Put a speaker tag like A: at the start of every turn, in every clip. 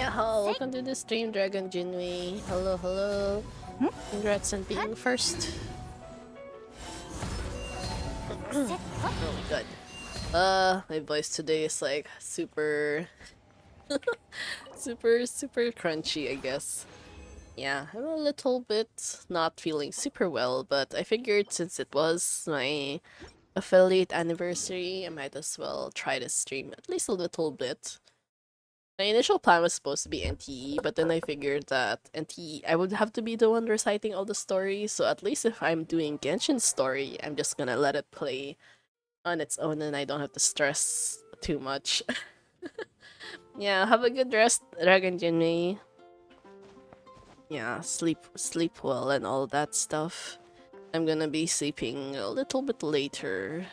A: Yeah, hello, welcome to the stream, Dragon Jinwei. Hello, hello. Congrats on being first. Really good. My voice today is like super, super crunchy, I guess. Yeah, I'm a little bit not feeling super well, but I figured since it was my affiliate anniversary, I might as well try to stream at least a little bit. My initial plan was supposed to be NTE, but then I figured that NTE, I would have to be the one reciting all the stories, so at least if I'm doing Genshin's story, I'm just gonna let it play on its own and I don't have to stress too much. Yeah, have a good rest, Dragon Jinmei. Yeah, sleep well and all that stuff. I'm gonna be sleeping a little bit later.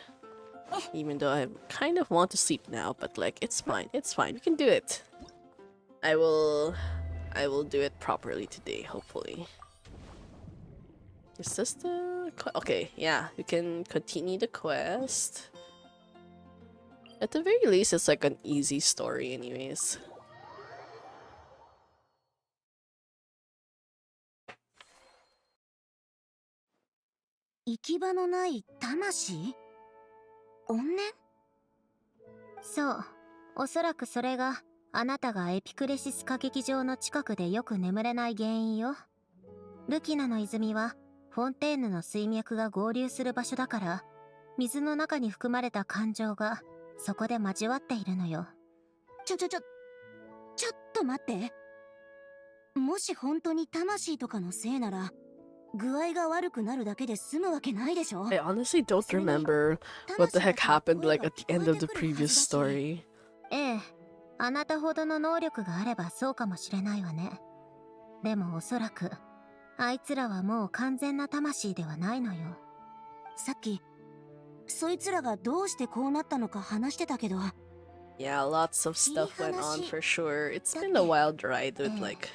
A: Even though I kind of want to sleep now, but like, it's fine, we can do it. I will do it properly today, hopefully. Is this the... Okay, yeah, we can continue the quest. At the very least, it's like an easy story anyways.
B: So, おそらくそれがあなたがエピクレシス歌劇場の近くでよく眠れない原因よ。ルキナの泉はフォンテーヌの水脈が合流する場所だから、水の中に含まれた感情がそこで交わっているのよ。
C: ちょっと待って。もし本当に魂とかのせいなら、具合が悪くなるだけで済むわけないでしょ。
A: I honestly don't remember what the heck happened like at the end of the previous story.
B: ええ、あなたほどの能力があればそうかもしれないわね。でもおそらく、あいつらはもう完全な魂ではないのよ。
C: さっき、そいつらがどうしてこうなったのか話してたけど。
A: Yeah, lots of stuff went on for sure. It's been a wild ride with like,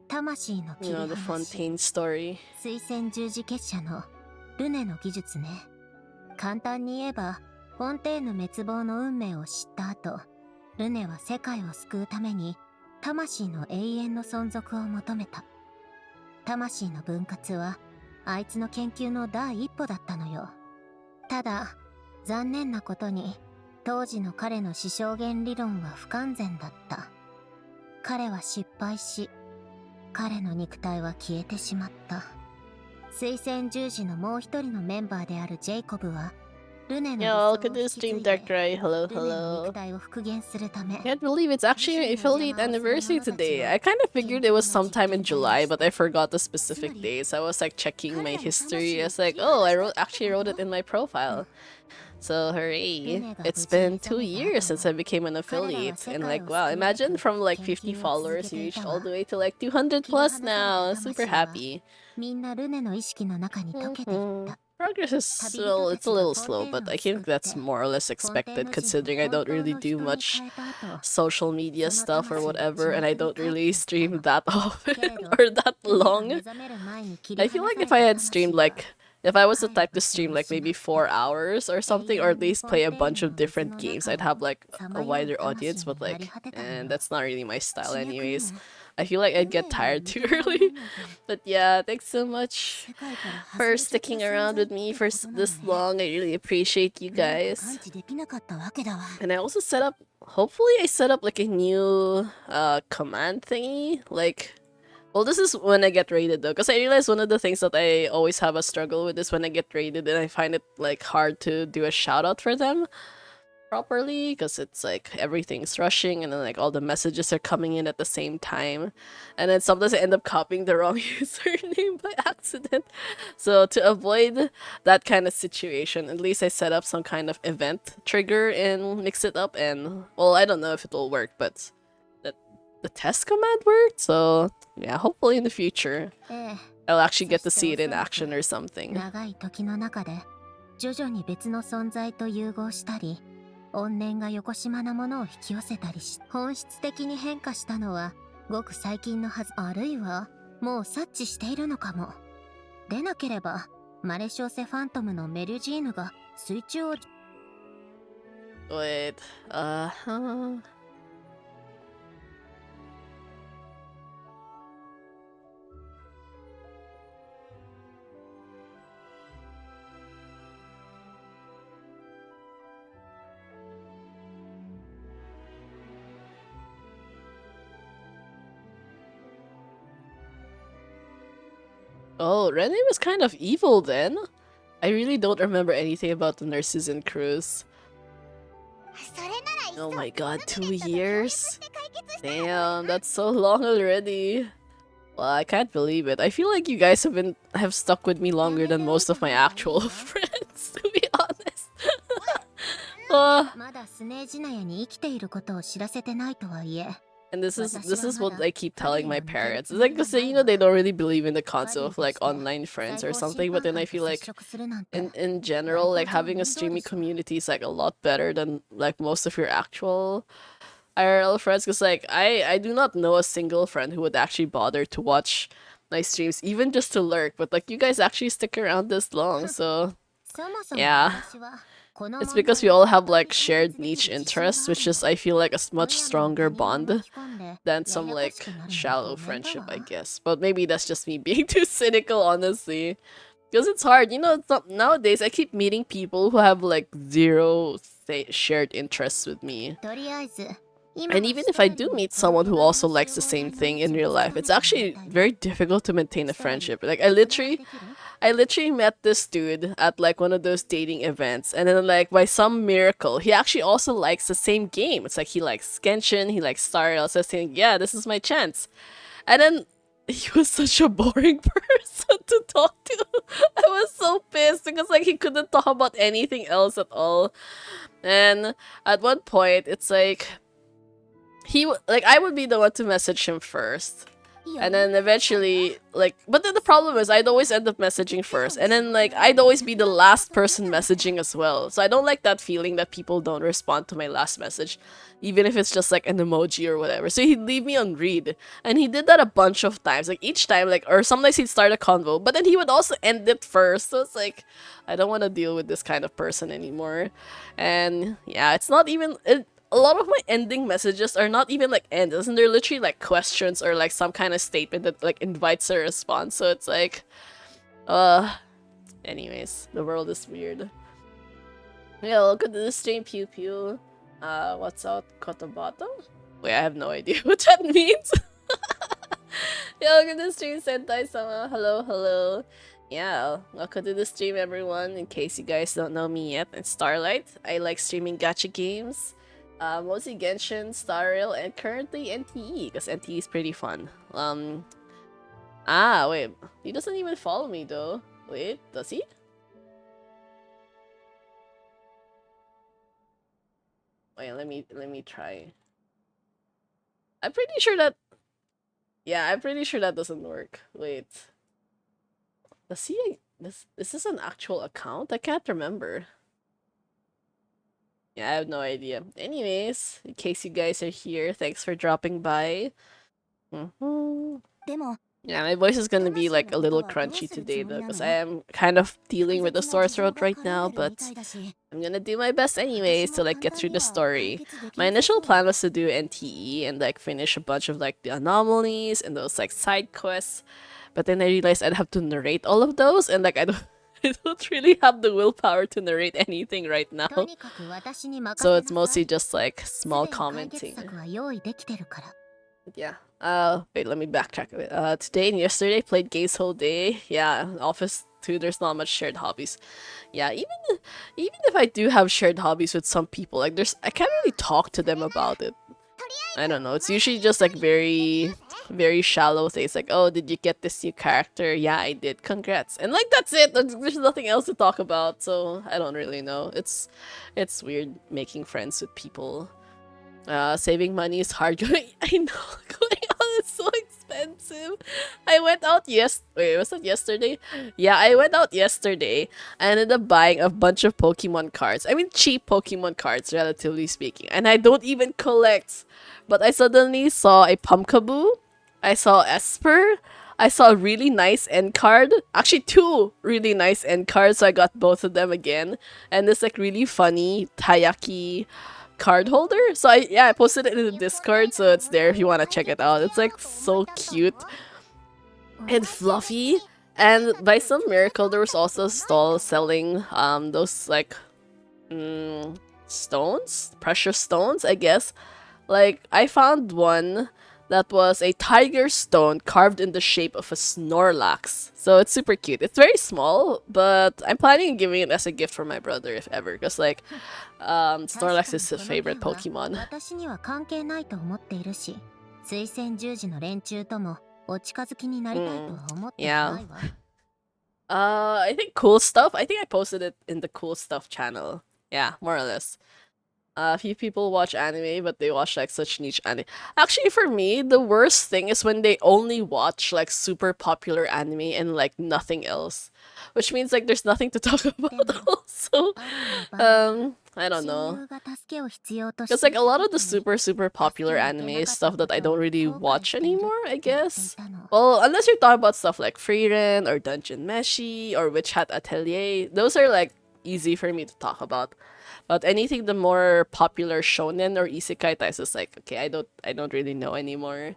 B: 魂の切り
A: the
B: 離し
A: Fontaine story.
B: 水仙十字結社のルネの技術ね。簡単に言えば、フォンテーヌ滅亡の運命を知った後、ルネは世界を救うために魂の永遠の存続を求めた。魂の分割はあいつの研究の第一歩だったのよ。ただ残念なことに当時の彼の死証言理論は不完全だった。彼は失敗し、彼の肉体は消えてしまった。水仙十字のもう一人のメンバーであるジェイコブはルネの理
A: Yo,
B: 想を
A: welcome to
B: 引
A: the
B: き継
A: stream,
B: いで
A: Darkrai. Hello,
B: ルネの
A: hello.
B: 肉体を復元するため
A: Can't believe it's actually an affiliate anniversary today. I kind of figured it was sometime in July, but I forgot the specific days. I was like checking my history. I was like, oh, I actually wrote it in my profile. So hooray. It's been 2 years since I became an affiliate. And like, wow, imagine from like 50 followers, you reached all the way to like 200 plus now. Super happy.
B: みんなルネの意識の中に溶けていった。
A: Progress is still, it's a little slow, but I think that's more or less expected considering I don't really do much social media stuff or whatever, and I don't really stream that often or that long. I feel like if I had streamed like, if I was the type to stream like maybe 4 hours or something, or at least play a bunch of different games, I'd have like a wider audience, but like, and that's not really my style anyways. I feel like I'd get tired too early. But yeah, thanks so much for sticking around with me for this long. I really appreciate you guys. And I also set up, hopefully I set up like a new command thingy. Like, well, this is when I get raided though, because I realize one of the things that I always have a struggle with is when I get raided and I find it like hard to do a shout out for them properly, because it's like everything's rushing and then like all the messages are coming in at the same time, and then sometimes I end up copying the wrong username by accident. So to avoid that kind of situation, at least I set up some kind of event trigger and mix it up, and well, I don't know if it'll work, but the test command worked, so yeah, hopefully in the future I'll actually get to see it in action or something.
B: 長い時の中で徐々に別の存在と融合したり、怨念が横島なものを引き寄せたりし、本質的に変化したのはごく最近のはず、あるいはもう察知しているのかも。でなければマレショーセファントムのメルジーヌが水中を
A: Wait, oh, Renee was kind of evil then. I really don't remember anything about the nurses and crews. Oh my god, 2 years? Damn, that's so long already. Well, I can't believe it. I feel like you guys have stuck with me longer than most of my actual friends, to be honest.
B: まだスネージナヤに生きていることを知らせてないとはいえ。
A: And this is what I keep telling my parents. It's like, 'cause, you know, they don't really believe in the concept of like online friends or something, but then I feel like in general, like having a streaming community is like a lot better than like most of your actual IRL friends, because like I do not know a single friend who would actually bother to watch my streams, even just to lurk, but like you guys actually stick around this long, so yeah. It's because we all have like shared niche interests, which is I feel like a much stronger bond than some like shallow friendship, I guess. But maybe that's just me being too cynical, honestly. Because it's hard, you know, it's not, nowadays I keep meeting people who have like zero shared interests with me. And even if I do meet someone who also likes the same thing in real life, it's actually very difficult to maintain a friendship. Like I literally met this dude at like one of those dating events, and then like by some miracle, he actually also likes the same game. It's like he likes Genshin, he likes Star Rail, so I was thinking, yeah, this is my chance. And then he was such a boring person to talk to. I was so pissed because like he couldn't talk about anything else at all. And at one point, it's like I would be the one to message him first. And then eventually, like, but then the problem is I'd always end up messaging first. And then, like, I'd always be the last person messaging as well. So I don't like that feeling that people don't respond to my last message, even if it's just like an emoji or whatever. So he'd leave me on read. And he did that a bunch of times. Like, each time, like, or sometimes he'd start a convo, but then he would also end it first. So it's like, I don't want to deal with this kind of person anymore. And yeah, it's not even. A lot of my ending messages are not even like ends, and they're literally like questions or like some kind of statement that like invites a response. So it's like, anyways, the world is weird. Yeah, welcome to the stream, Pew Pew. What's out, Kotobato? Wait, I have no idea what that means. Yeah, welcome to the stream, Sentai-sama. Hello, hello. Yeah, welcome to the stream, everyone. In case you guys don't know me yet, it's Starlight. I like streaming gacha games. Mostly Genshin, Star Rail, and currently NTE, because NTE is pretty fun. Wait, he doesn't even follow me though. Wait, does he? Wait, let me try. I'm pretty sure that. Yeah, I'm pretty sure that doesn't work. Wait, does he? Is this an actual account? I can't remember. Yeah, I have no idea. Anyways, in case you guys are here, thanks for dropping by.
C: でも
A: Yeah, my voice is gonna be
C: 魂
A: like
C: の
A: a
C: こと
A: little
C: はどう
A: crunchy
C: するつ
A: today
C: もり
A: though,
C: な
A: because
C: の
A: I am kind of
C: 複
A: dealing with a
C: 雑な
A: sore
C: 事情
A: throat
C: が
A: right
C: 絡ん
A: now,
C: でるみ
A: but
C: たいだし
A: I'm gonna do my best
C: 私
A: anyways
C: も
A: to like
C: 簡
A: get
C: 単
A: through
C: に
A: the
C: は解
A: story.
C: 決でき
A: My
C: なさ
A: initial
C: そう
A: plan was to do NTE and like finish a bunch of like the anomalies and those like side quests, but then I realized I'd have to narrate all of those, and like I don't, I don't really have the willpower to narrate anything right
B: と
A: now.
B: にかく私に任
A: So
B: せ
A: it's
B: なさい
A: mostly just like
B: す
A: small
B: でに解決
A: commenting.
B: 策は用意できてるから
A: But yeah. Wait, let me backtrack a bit. Today and yesterday played games whole day. Yeah, office too. There's not much shared hobbies. Yeah, even if I do have shared hobbies with some people, like I can't really talk to them about it. I don't know. It's usually just like very shallow things like, oh, did you get this new character? Yeah, I did. Congrats. And like that's it. There's nothing else to talk about. So I don't really know. It's weird making friends with people. Saving money is hard. I know. Going out is so expensive. I went out wait, was that yesterday? Yeah, I went out yesterday. I ended up buying a bunch of Pokemon cards. I mean, cheap Pokemon cards, relatively speaking. And I don't even collect. But I suddenly saw a Pumpkaboo. I saw Esper. I saw a really nice end card. Actually, two really nice end cards. So I got both of them again. And this like really funny Tayaki card holder. So I posted it in the Discord, so it's there if you want to check it out. It's like so cute and fluffy. And by some miracle, there was also a stall selling those like stones, precious stones, I guess. Like I found one that was a tiger stone carved in the shape of a Snorlax. So it's super cute. It's very small, but I'm planning on giving it as a gift for my brother if ever, because like Snorlax is his favorite Pokemon.
B: 私には関係ないと思っているし推薦十字の連中ともお近づきになりたいとは思ってはないわ
A: I think cool stuff. I think I posted it in the cool stuff channel. Yeah, more or less. A few people watch anime, but they watch like such niche anime. Actually, for me, the worst thing is when they only watch like super popular anime and like nothing else, which means like there's nothing to talk about. Also, I don't know.
B: 親友が助けを必要として
A: Because like a lot of the
B: いた時に
A: super popular anime is stuff that I don't really watch
B: 後悔している
A: anymore, I
B: って言ってい
A: guess.
B: たの
A: Well, unless you're talking about stuff like Frieren or Dungeon Meshi or Witch Hat Atelier, those are like easy for me to talk about. But anything the more popular shonen or isekai types is like, okay, I don't really know anymore.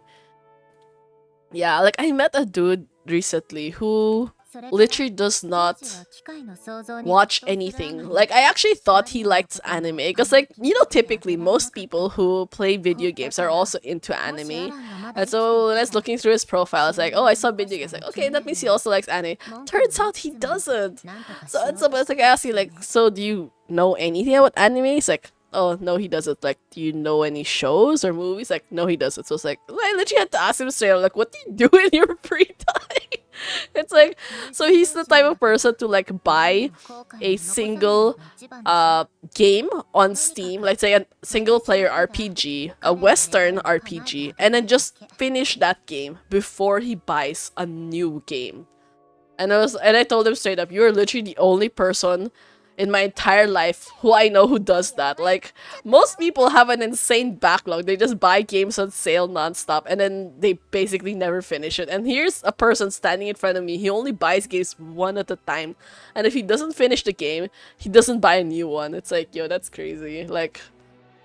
A: Yeah, like I met a dude recently who
B: それから
A: literally does
B: 当
A: not
B: 時は機械の想像に
A: watch
B: 没頭するあま
A: anything.
B: り
A: Like I actually thought he liked anime because like you know typically most people who play video games are also into
B: もしア
A: anime.
B: ランがまだ
A: And
B: 生きてい
A: so when I
B: た
A: was
B: ら
A: looking through his profile, it's like, oh, I saw video games. Like, okay, that means he also likes anime.
B: 文句を
A: Turns
B: 言い
A: out
B: つ
A: he
B: つも
A: doesn't.
B: なんとかし
A: So
B: よう
A: it's
B: と
A: about
B: して
A: like
B: たん
A: asking
B: だ
A: like, so do you know anything about anime? He's like, oh no, he doesn't. Like, do you know any shows or movies? Like, no, he doesn't. So it's like, I literally had to ask him straight. I'm like, what do you do in your free time? It's like, so he's the type of person to like buy a single game on Steam, like say a single player RPG, a Western RPG, and then just finish that game before he buys a new game. And I told him straight up, you're literally the only person in my entire life who I know who does that. Like most people have an insane backlog. They just buy games on sale nonstop and then they basically never finish it. And here's a person standing in front of me. He only buys games one at a time. And if he doesn't finish the game, he doesn't buy a new one. It's like, yo, that's crazy. Like,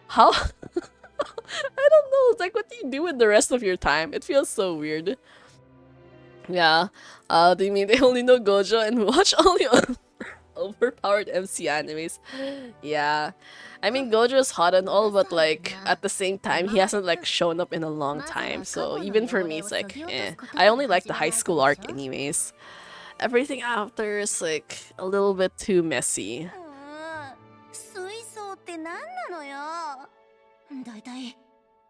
A: how? I don't know. It's like, what do you do with the rest of your time? It feels so weird. Yeah. Do you mean they only know Gojo and watch only overpowered MC animes? Yeah. I mean, Gojo's hot and all, but like, at the same time, he hasn't like shown up in a long time. So even for me, it's like, eh. I only like the high school arc anyways. Everything after is like a little bit too messy.
C: 水槽って何なのよだいたい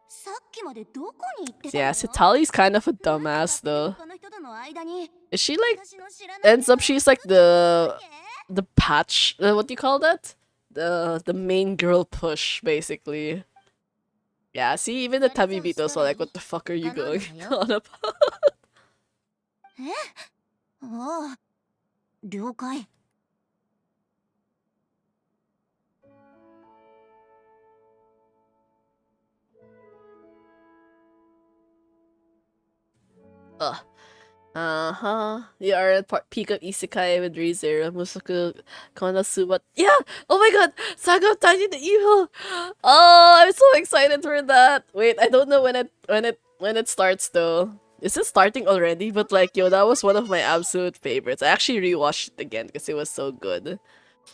C: さっきまでどこに行ってたの
A: Yeah, Sitali's kind of a dumbass though.
C: 他の人との間に
A: Is she like,
C: 私の知らない
A: ends up she's like the patch, what do you call that? The main girl push, basically. Yeah, see, even the Tabibitos are like, what the fuck are you going on about?
C: ああ了解
A: Ugh. You are at peak of Isekai with ReZero, Musaku Konosuba. Yeah! Oh my god! Saga of Tiny the Evil! Oh, I'm so excited for that! Wait, I don't know when it starts though. Is it starting already? But like, yo, that was one of my absolute favorites. I actually rewatched it again because it was so good.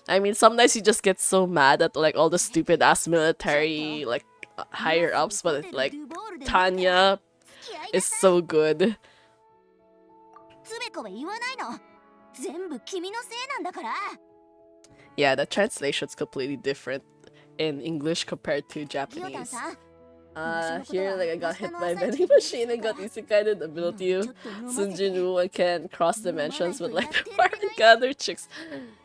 A: I mean, sometimes you just get so mad at like all the stupid ass military like higher ups, but it's like Tanya is so good.
C: つべこべ言わないの。全部君のせいなんだから。
A: Yeah, the translation's completely different in English compared to
C: リオタン
A: Japanese.
C: さん、
A: Here, like I got hit by a vending machine and got isekai the ability of Sunjin and can cross dimensions with like the foreign gather chicks.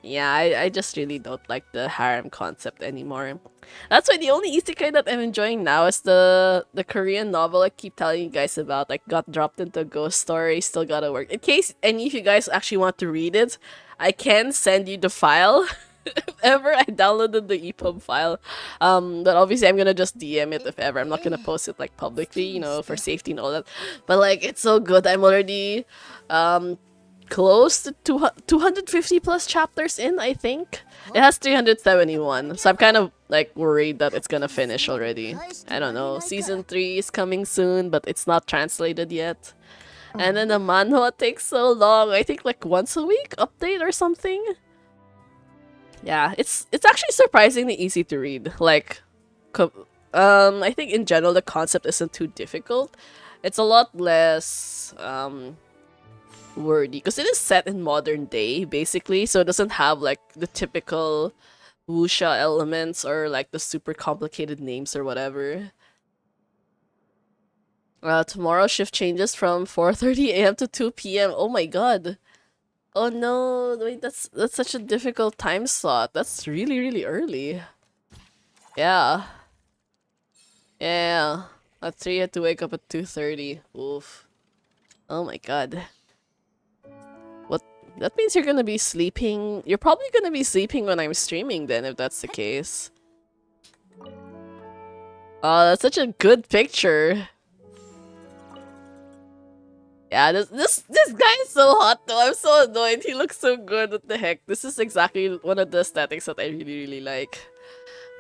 A: Yeah, I just really don't like the harem concept anymore. That's why the only isekai that I'm enjoying now is the Korean novel I keep telling you guys about. Like got dropped into a ghost story, still gotta work. In case any of you guys actually want to read it, I can send you the file. If ever I downloaded the EPUB file. But obviously I'm gonna just DM it if ever. I'm not gonna post it like publicly, you know, for safety and all that. But like it's so good. I'm already close to 250 plus chapters in, I think. It has 371. So I'm kind of like worried that it's gonna finish already. I don't know. Season 3 is coming soon, but it's not translated yet. And then the manhwa takes so long. I think like once a week update or something. Yeah, it's actually surprisingly easy to read. Like, I think in general the concept isn't too difficult. It's a lot less wordy because it is set in modern day basically, so it doesn't have like the typical wuxia elements or like the super complicated names or whatever. Tomorrow shift changes from 4:30 a.m. to 2 p.m. Oh my god. Oh no, wait, that's such a difficult time slot. That's really, really early. Yeah. Yeah. At 3 I had to wake up at 2:30. Oof. Oh my god. What? That means you're gonna be sleeping. You're probably gonna be sleeping when I'm streaming then, if that's the case. Oh, that's such a good picture. Yeah, this guy is so hot though. I'm so annoyed. He looks so good. What the heck? This is exactly one of the aesthetics that I really, really like.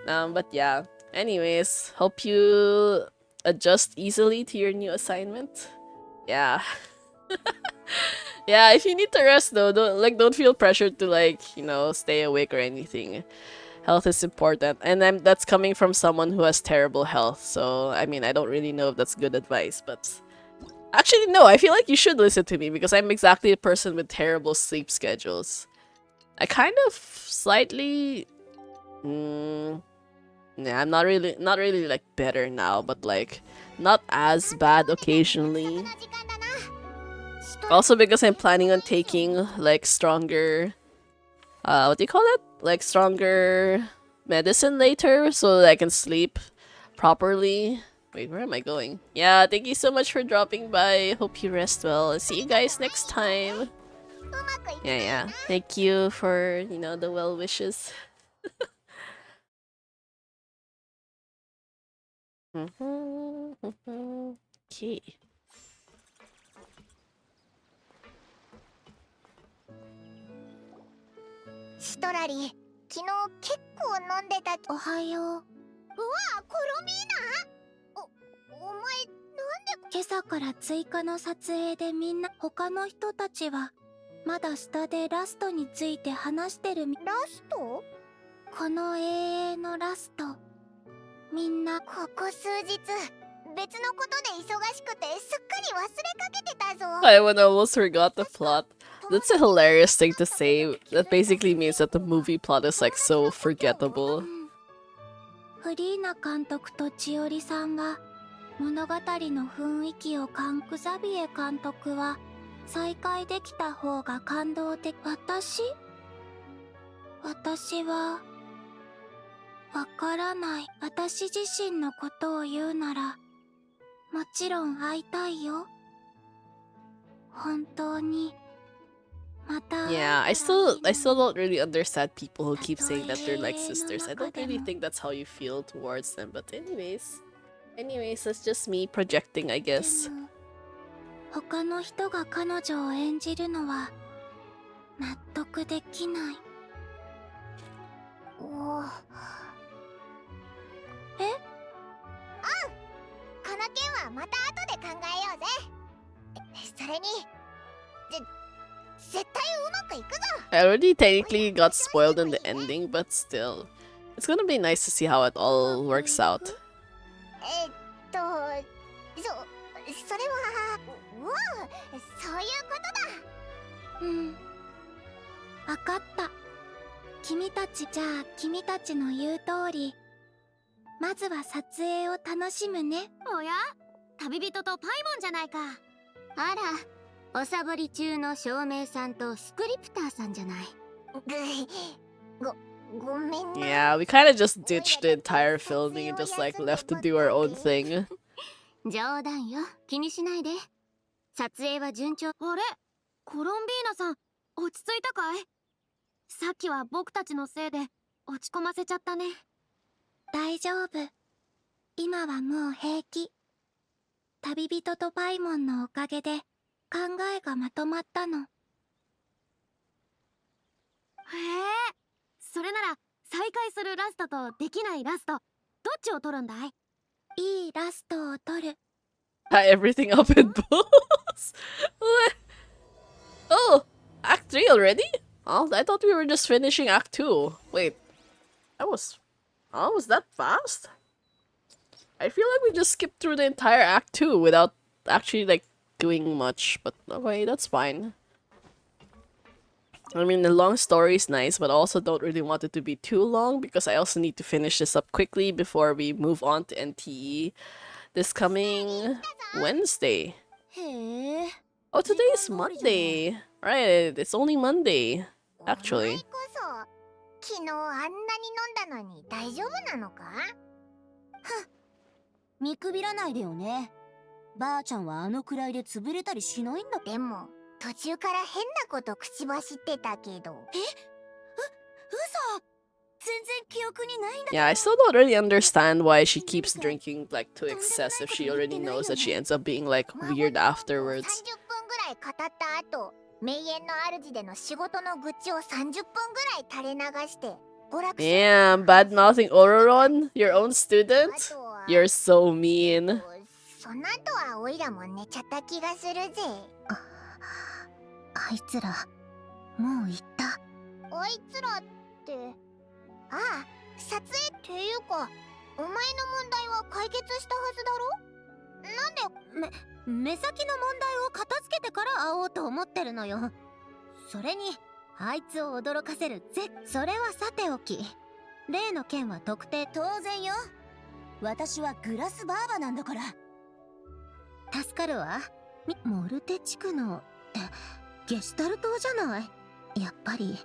A: But yeah. Anyways, hope you adjust easily to your new assignment. Yeah. Yeah, if you need to rest though, don't feel pressured to like, you know, stay awake or anything. Health is important. And that's coming from someone who has terrible health. So, I mean, I don't really know if that's good advice, but actually, no, I feel like you should listen to me because I'm exactly a person with terrible sleep schedules. I kind of slightly... yeah, I'm not really like better now, but like not as bad occasionally. Also because I'm planning on taking like stronger... what do you call it? Like stronger medicine later so that I can sleep properly. Wait, where am I going? Yeah, thank you so much for dropping by. Hope you rest well. I'll see you guys next time. Yeah. Thank you for, you know, the well wishes. Okay.
D: シトラリ、昨日結構飲んでた。
B: おはよう。
D: うわ、コロミーナ。お前なんで。
B: 今朝から追加の撮影でみんな他の人たちはまだ下でラストについて話してる。
D: ラスト？
B: この永遠のラスト。みんな
D: ここ数日別のことで忙しくてすっかり忘れかけてたぞ。
A: I almost forgot the plot. That's a hilarious thing to say. That basically means that the movie plot is like so forgettable.
B: フリーナ監督と千織さんが物語の雰囲気をクザビエ監督は再会できた方が感動的。私はわからない。私自身のことを言うならもちろん会いたいよ。本当に。
A: Yeah, I still don't really understand people who keep saying that they're like sisters. I don't really think that's how you feel towards them. But anyways, that's just me projecting, I guess.
B: 他の人が彼女を演じるのは納得できない。
D: おお。
B: え？
D: この件はまた後で考えようぜ。それに絶対うまくいくぞ。
A: I already technically got spoiled in the ending, but still. It's gonna be nice to see how it all works out.
D: それはそういうことだ。
B: うん。わかった。君たちの言う通り、まずは撮影を楽しむね。
C: おや、旅人とパイモンじゃないか。
B: あら、おサボり中の照明さんとスクリプターさんじゃない。
D: ごめんな。
A: Yeah, we kind of just ditched the entire filming and just like left to do our own thing.
B: 冗談よ、気にしないで。撮影は順調。
C: あれ、コロンビーナさん、落ち着いたかい？さっきは僕たちのせいで落ち込ませちゃったね。
B: 大丈夫。今はもう平気。旅人とパイモンのおかげで考えがまとまったの。
C: へえ、それなら再会するラストとできないラスト、どっちを取るんだい？
B: いいラストを取る。
A: Tie everything up in bows. Oh, Act 3 already? Oh, I thought we were just finishing Act 2. Wait, was that fast? I feel like we just skipped through the entire Act 2 without actually like doing much, but okay, that's fine. I mean, the long story is nice, but I also don't really want it to be too long because I also need to finish this up quickly before we move on to NTE this coming Wednesday.
C: へえ。
A: Oh, today's Monday. Right, it's only Monday,
D: お前
A: actually.
D: こそ昨日あんなに飲んだのに大丈夫なのか？
C: 見くびらないでよね。ばあちゃんはあのくらいで潰れたりしないんだ。
D: でも途中から変なこと口走ってたけど。
C: 嘘。全然記憶にないんだ。
A: Yeah, I still don't really understand why she keeps drinking like to excess if she already knows that she ends up being like weird afterwards.
D: 30分ぐらい語った後、名園の主での仕事の愚痴を30分ぐらい垂れ流して娯楽。
A: Damn, bad mouthing Ororon, your own student?
D: あとは
A: You're so mean.
D: その後はオイラも寝ちゃった気がするぜ。
B: あいつら、もう行った。
D: あいつらって、ああ、撮影っていうか、お前の問題は解決したはずだろ？なんで
B: 目先の問題を片付けてから会おうと思ってるのよ。それに、あいつを驚かせるそれはさておき。例の件は特定。
C: 当然よ。私はグラスバーバなんだから。
B: 助かるわ。モルテ地区のってゲシュタル島じゃない。やっぱり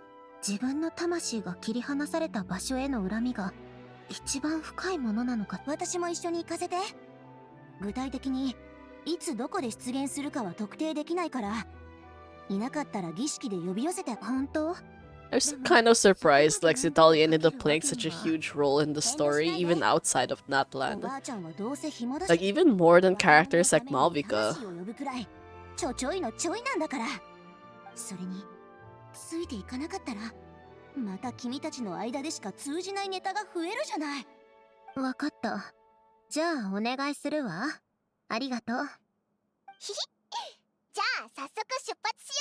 B: 自分の魂が切り離された場所への恨みが一番深いものなのか。
C: 私も一緒に行かせて。具体的にいつどこで出現するかは特定できないから、いなかったら儀式で呼び寄せて。
B: 本当？
A: I was kind of surprised Lexitalia ended up playing such a huge role in the story, even outside of
C: お
A: Natland.
C: ばあちゃんはどうせ暇だし、
A: Like, even more than characters like Malvika.
C: 魂を呼ぶくらいちょいのちょいなんだから。それについていかなかったらまた君たちの間でしか通じないネタが増えるじゃない。
B: わかった。じゃあお願いするわ。ありがとう。
D: ひひ。じゃあ早速出発しよ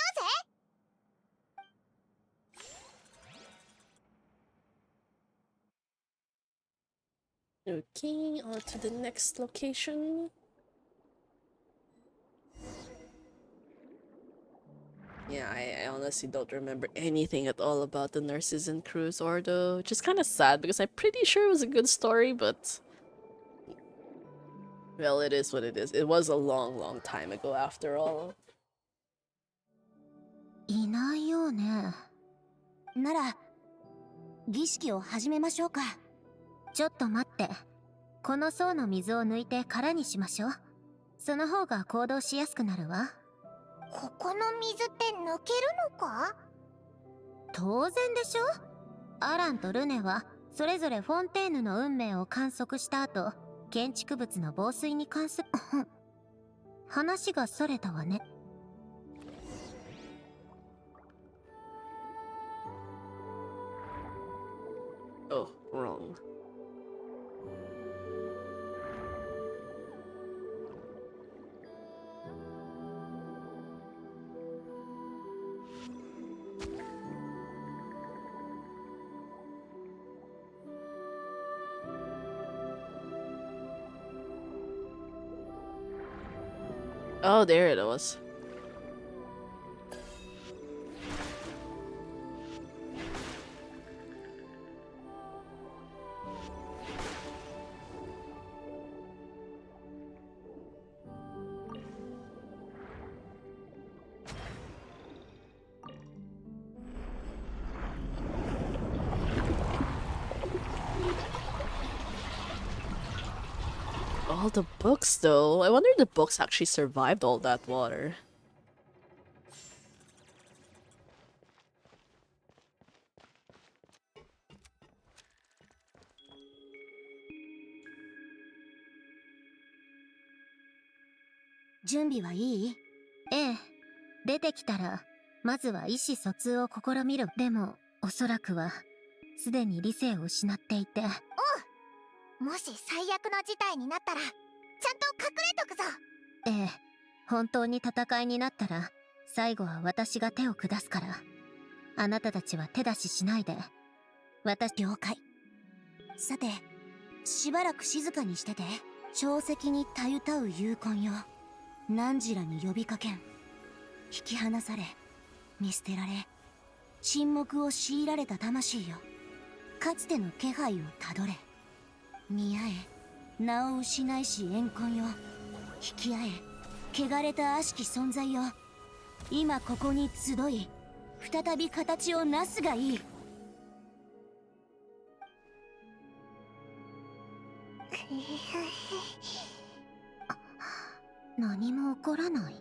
D: うぜ。
A: Okay, on to the next location. Yeah, I honestly don't remember anything at all about the nurses and crews Ordo, which is kind of sad because I'm pretty sure it was a good story, but... Well, it is what it is. It was a long time ago after all.
B: いないよね。
C: なら儀式を始めましょうか。
B: ちょっと待って。この層の水を抜いて空にしましょう。その方が行動しやすくなるわ。
D: ここの水って抜けるのか？
B: 当然でしょ。アランとルネはそれぞれフォンテーヌの運命を観測した後、建築物の防水に関する話がそれたわね。
A: Oh, wrong. Oh, there it was. All the books, though. I wonder if the books actually survived all that water. ?
C: 準備はいい？
B: ええ。出てきたら、まずは意思疎通を試みる。でも、おそらくは、すでに理性を失っていて。
D: もし最悪の事態になったらちゃんと隠れとくぞ。
B: ええ。本当に戦いになったら、最後は私が手を下すから。あなたたちは手出ししないで。
C: 了解。さて、しばらく静かにしてて。潮汐にたゆたう勇魂よ。何時らに呼びかけん。引き離され、見捨てられ、沈黙を強いられた魂よ。かつての気配をたどれ。見合え、名を失いし怨恨よ。引き合え、汚れた悪しき存在よ。今ここに集い、再び形をなすがいい。
B: 何も起こらない。は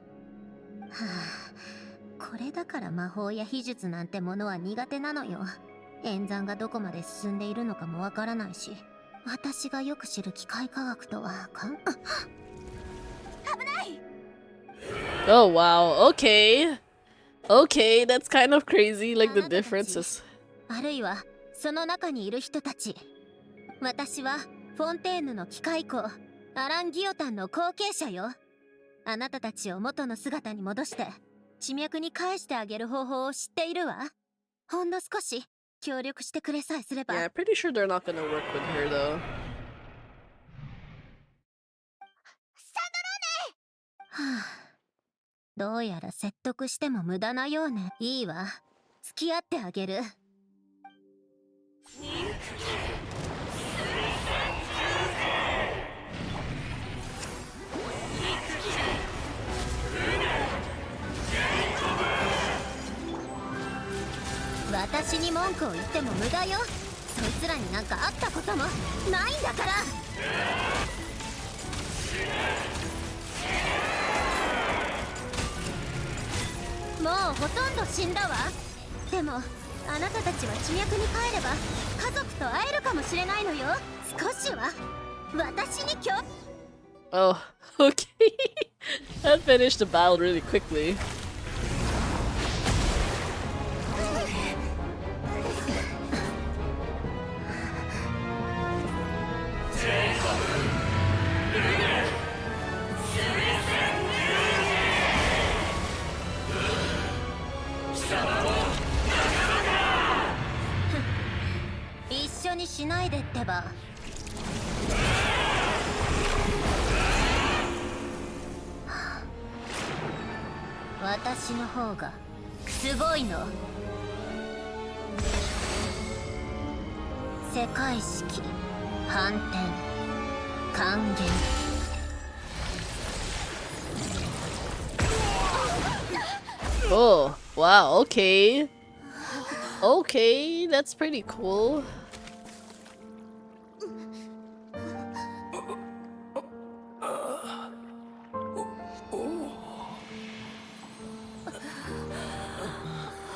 B: あ、これだから魔法や秘術なんてものは苦手なのよ。演算がどこまで進んでいるのかもわからないし、私がよく知る機械科学とは
C: 危ない。
A: Oh, wow. Okay. Okay, that's kind of crazy, like the differences.
B: あるいはその中にいる人たち。私はフォンテーヌの機械工アラン・ギオタンの後継者よ。あなたたちを元の姿に戻して地脈に返してあげる方法を知っているわ。ほんの少し協力してくれさえすれば。
A: Yeah, I'm pretty sure they're not gonna work with her, though.
B: はあ、どうやら説得しても無駄なようね。いいわ、付き合ってあげる。私に文句を言っても無駄よ。そいつらになんか会ったこともないんだから。もうほとんど死んだわ。でもあなたたちは地脈に帰れば家族と会えるかもしれないのよ。少しは私に
A: Oh, okay. That finished the battle really quickly.
B: Huh. 一緒にしないでってば。私の方がすごいの。世界式反転還元。
A: Oh, wow, okay. Okay, that's pretty cool.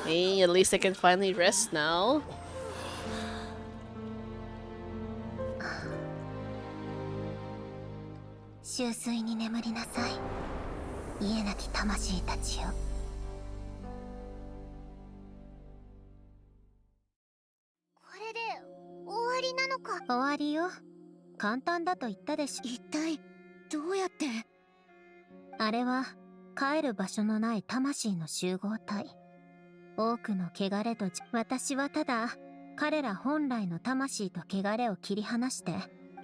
A: Hey, at least I can finally rest now.
B: 終水に眠りなさい。家なき魂たちよ。
D: これで終わりなのか。
B: 終わりよ。簡単だと言ったでしょ。
C: 一体どうやって。
B: あれは帰る場所のない魂の集合体。多くの汚れと私はただ彼ら本来の魂と汚れを切り離して、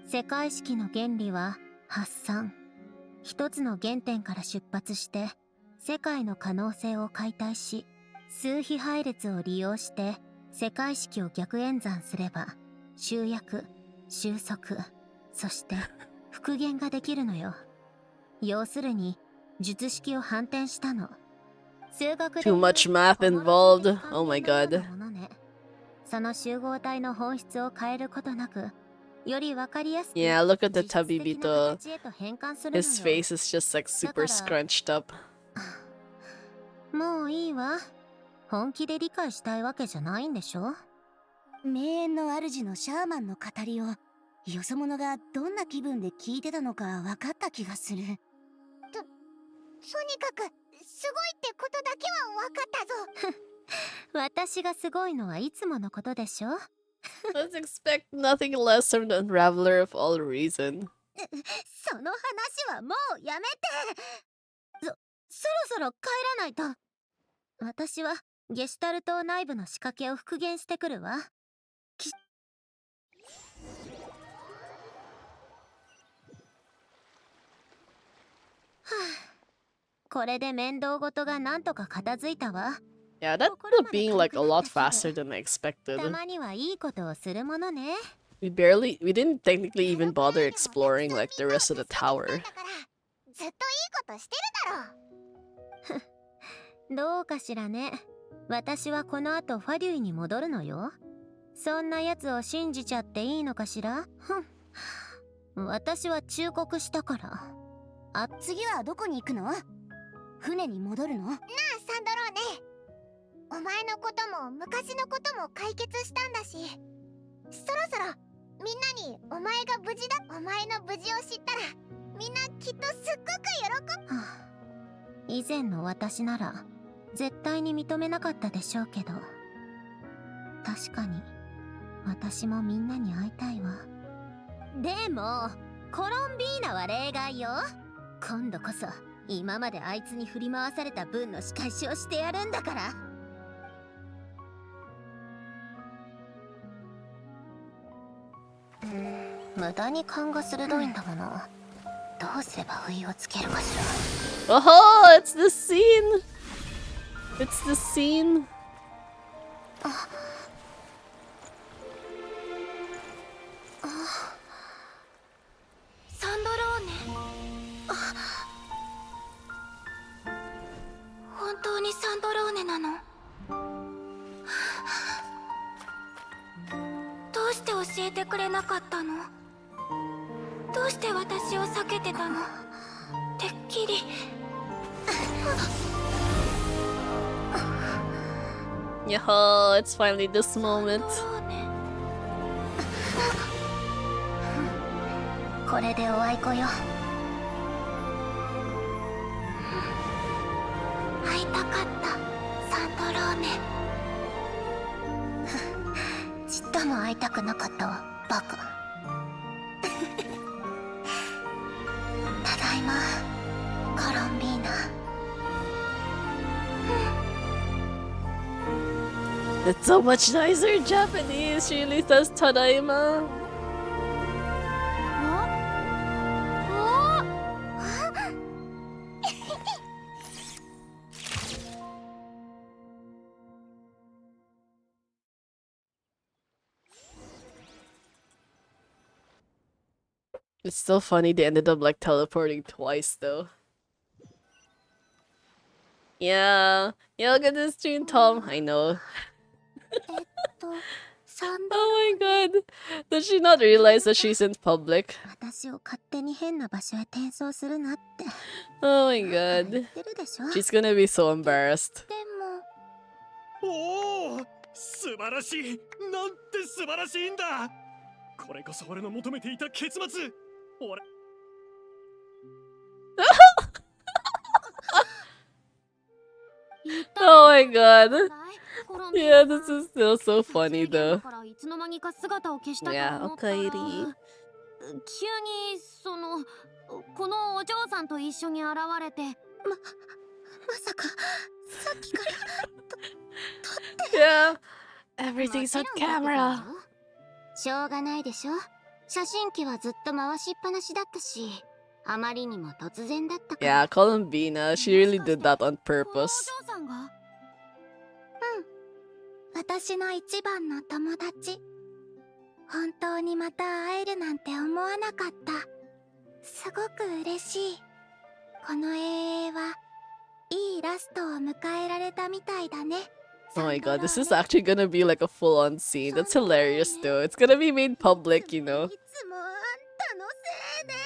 B: 世界式の原理は発散。一つの原点から出発して世界の可能性を解体し、数比配列を利用して世界式を逆演算すれば集約、収束、そして復元ができるのよ。要するに術式を反転したの。数学で
A: Too much math involved. Oh my god.
B: その集合体の本質を変えることなく、よりわかりやすく
A: Yeah, look at the
B: 実質的な
A: Tabibito.
B: 形へと変換するのよ。
A: His face is just like super scrunched up.
B: もういいわ。本気で理解したいわけじゃないんでしょ。
C: 名園の主のシャーマンの語りをよそ者がどんな気分で聞いてたのか分かった気がする。
D: とにかくすごいってことだけは分かったぞ。
B: 私がすごいのはいつものことでしょ。
A: Let's expect nothing less from the unraveler of all reason.
B: その話はもうやめて。そろそろ帰らないと。私はゲシュタルト内部の仕掛けを復元してくるわ。はあ、これで面倒事がなんとか片付いたわ。
A: Yeah, that ended up being like a lot faster than I
B: た
A: expected.
B: まにはいいことをするものね。
A: We didn't technically even bother exploring like the rest of the tower.
D: だからずっといいことしてるだろう。
B: どうかしらね。私はこの後ファデュイに戻るのよ。そんな奴を信じちゃっていいのかしら。ふん。私は忠告したから。
C: 次はどこに行くの？船に戻るの？
D: なあサンドローネ、お前のことも昔のことも解決したんだし、そろそろみんなにお前が無事だ、お前の無事を知ったらみんなきっとすっごく喜ぶ。
B: はあ、以前の私なら絶対に認めなかったでしょうけど、確かに私もみんなに会いたいわ。でもコロンビーナは例外よ。今度こそ今まであいつに振り回された分の仕返しをしてやるんだから。無駄に勘が鋭いんだもの。どうすれば不意をつけるかしら。
A: Oh, it's the scene! It's the scene!
B: サンドローネ。本当にサンドローネなの？どうして教えてくれなかったの？どうして私を避けてたの？てっきり。
A: Yo, it's finally this moment.
B: これでおあいこよ。会いたかったサンドローネ。ちっとも会いたくなかったわ、バカ。ただいま、コロンビーナ。
A: It's so much nicer in Japanese. She really says Tadaima. It's still funny they ended up like teleporting twice though. Yeah. Yeah, look at this stream, Tom. I know.
B: サン
A: Oh my god. Does she not realize that she's in public?
B: 私を勝手に変な場所へ転送するなって。
A: Oh my
B: 言
A: god.
B: ってるでしょ。
A: She's gonna be so embarrassed.
B: でも。
E: おお、素晴らしい。なんて素晴らしいんだ。これこそ俺の求めていた結末。俺
A: my god. Yeah, this is still so funny though.
B: いつの間にか姿を消したと
A: Yeah,
B: 思ったら
A: okay.
B: 急にこのお嬢さんと一緒に現れて
C: まさかさっきから
A: Yeah, everything's on camera.
B: しょうがないでしょ。写真機はずっと回しっぱなしだったし、あまりにも突然だったから。
A: Yeah, Columbina, she really did that on
B: このお
A: purpose.
B: 嬢さんが
C: 私の一番の友達。本当にまた会えるなんて思わなかった。すごく嬉しい。この永遠はいいラストを迎えられたみたいだね。
A: Oh my god, this is actually gonna be like a full-on scene. That's hilarious though. It's gonna be made public, you know.
C: いつもあんたのせいで。も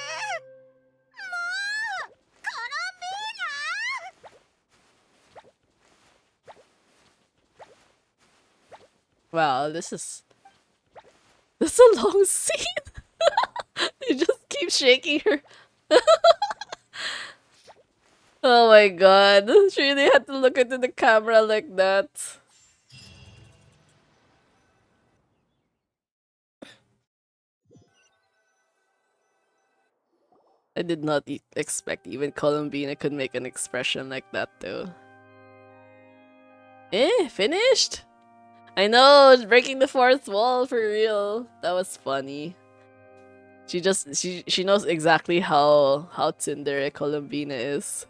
C: うコロンビーナ。
A: Wow, this is a long scene. You just keep shaking her. Oh my god, she really had to look into the camera like that. I did not expect even Columbina could make an expression like that though. Finished? I know, it's breaking the fourth wall for real. That was funny. She knows exactly how tsundere Columbina is.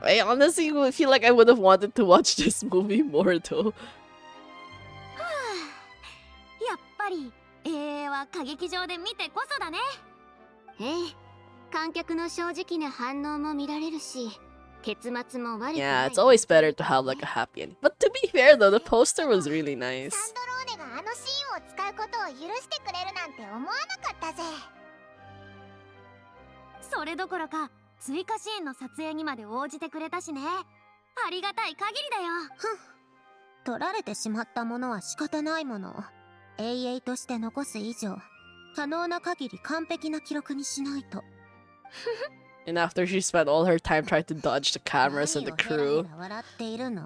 A: I honestly would feel like I would have wanted to watch this movie more though.
B: やっぱり永遠は歌劇場で見てこそだね。ええ、観客の正直な反応も見られるし、結末も悪くない。
A: Yeah, it's always better to have like a happy ending. But to be fair though, the poster was really nice.
D: サンドローネがあのシーンを使うことを許してくれるなんて思わなかったぜ。
B: それどころか追加シーンの撮影にまで応じてくれたしね。ありがたい限りだよ。
C: 取られてしまったものは仕方ないもの。永遠として残す以上、可能な限り完璧な記録にしないと。
A: And after she spent all her time trying to dodge the cameras and the
C: 何をヘラヘ
A: crew.
C: ラ笑っているの？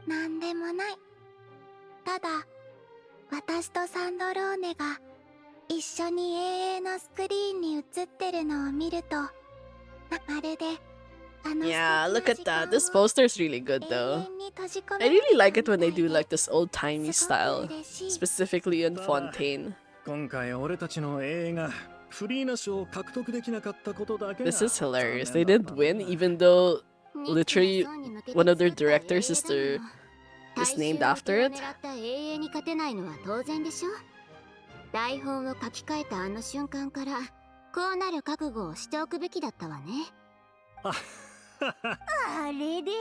C: なんでもない。ただ、私とサンドローネが一緒に永遠のスクリーンに映ってるのを見ると、まるであの
A: Yeah,
C: 素
A: look
C: 敵
A: at
C: な
A: that.
C: 時
A: This
C: 間を
A: poster is really good
C: 永
A: though.
C: 遠に閉じ込
A: I
C: める
A: really like it when they
C: みたい
A: do
C: で
A: like this old-timey
C: すごく
A: style.
C: 嬉しい。
A: Specifically in Fontaine.
E: 今回俺たちの映画フリーナ賞を獲得できなかったことだけが
A: This is hilarious.
E: 残
A: They
E: 念だ
A: didn't
E: った
A: win
E: な
A: even though literally one of their directors is named after it.
B: 大衆受けを狙った永遠に勝てないのは当然でしょ。台本を書き換えたあの瞬間からこうなる覚悟をしておくべきだったわね。
C: あれで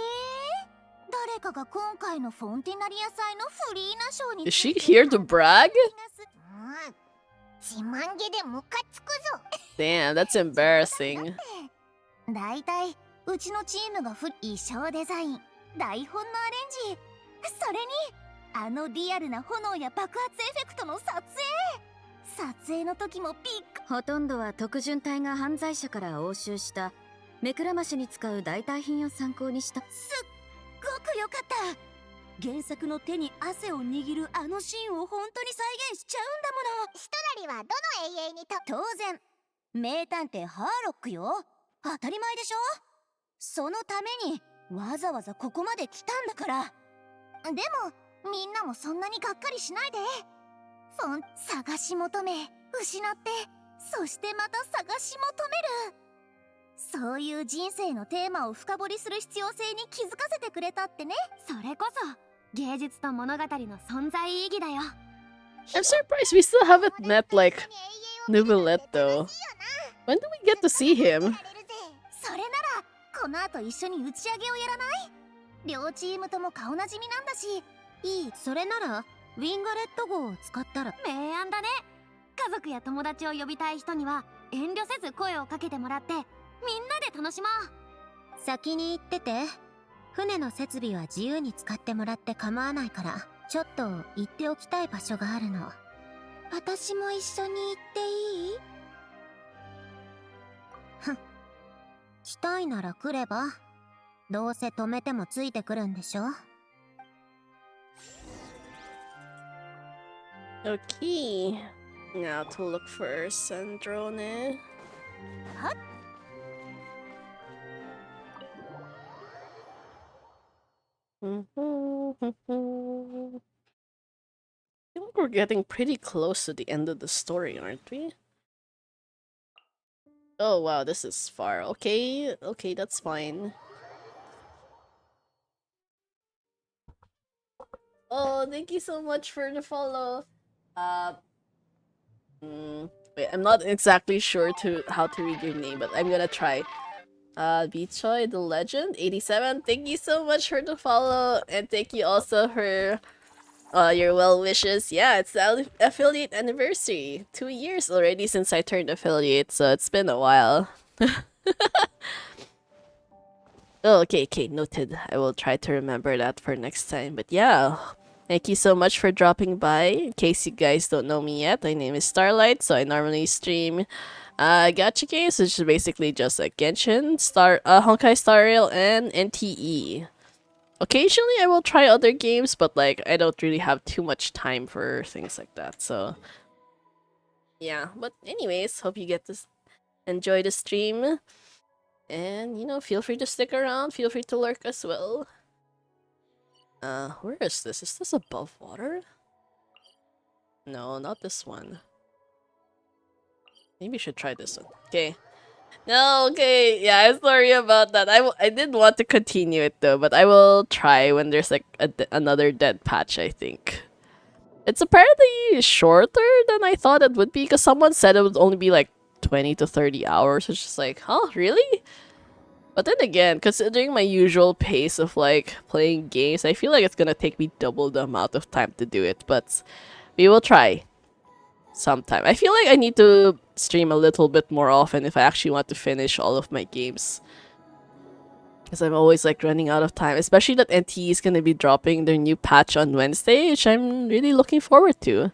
C: 誰かが今回のフォンティナリア祭のフリーナ賞に
A: Is she here to brag?
D: 自慢げでムカつくぞ。
A: Damn, that's embarrassing.
C: だいたいうちのチームが衣装デザイン、台本のアレンジ、それにあのリアルな炎や爆発エフェクトの撮影の時も
B: ほとんどは特巡隊が犯罪者から押収した目くらましに使う代替品を参考にした。
C: すっごく良かった。原作の手に汗を握るあのシーンを本当に再現しちゃうんだもの。
D: シトラリはどの永遠にと
C: 当然名探偵ハーロックよ。当たり前でしょ。そのためにわざわざここまで来たんだから。でもみんなもそんなにがっかりしないで。探し求め失ってそしてまた探し求める、そういう人生のテーマを深掘りする必要性に気づかせてくれたってね。
B: それこそ芸術と物語の存在意義だよ。
A: I'm surprised we still haven't met like Nouvellette though. When do we get to see him?
C: それならこの後一緒に打ち上げをやらない？両チームとも顔なじみなんだし。いい。それならウィンガレット号を使ったら。
B: 明暗だね。家族や友達を呼びたい人には遠慮せず声をかけてもらってみんなで楽しもう。
C: 先に行ってて。
B: 船の設備は自由に使ってもらって構わないから、ちょっと行っておきたい場所があるの。
C: 私も一緒に行っていい？
B: 来たいなら来れば。どうせ止めてもついてくるんでしょ。
A: Okay. Now to look for Sandrone.
C: Huh?
A: I feel like we're getting pretty close to the end of the story, aren't we? Oh wow, this is far. Okay, okay, that's fine. Oh, thank you so much for the follow. Uh, wait, I'm not exactly sure how to read your name, but I'm gonna try. Bichoy the Legend 87. Thank you so much for the follow, and thank you also for your well wishes. Yeah, it's the affiliate anniversary. 2 years already since I turned affiliate, so it's been a while. Oh, okay, okay, noted. I will try to remember that for next time. But yeah, thank you so much for dropping by. In case you guys don't know me yet, my name is Starlight, so I normally stream gacha games, which is basically just like Genshin, Honkai Star Rail, and NTE. Occasionally I will try other games, but like I don't really have too much time for things like that, so yeah. But anyways, hope you get to enjoy the stream. And, you know, feel free to stick around, feel free to lurk as well. Where is this? Is this above water? No, not this one. Maybe I should try this one. Okay. No, okay. Yeah, I'm sorry about that. I did want to continue it though, but I will try when there's like another dead patch, I think. It's apparently shorter than I thought it would be, because someone said it would only be like 20 to 30 hours. It's just like, huh, really? But then again, considering my usual pace of like playing games, I feel like it's gonna take me double the amount of time to do it, but we will try sometime. I feel like I need to stream a little bit more often if I actually want to finish all of my games. Because I'm always like running out of time, especially that NT is gonna be dropping their new patch on Wednesday, which I'm really looking forward to.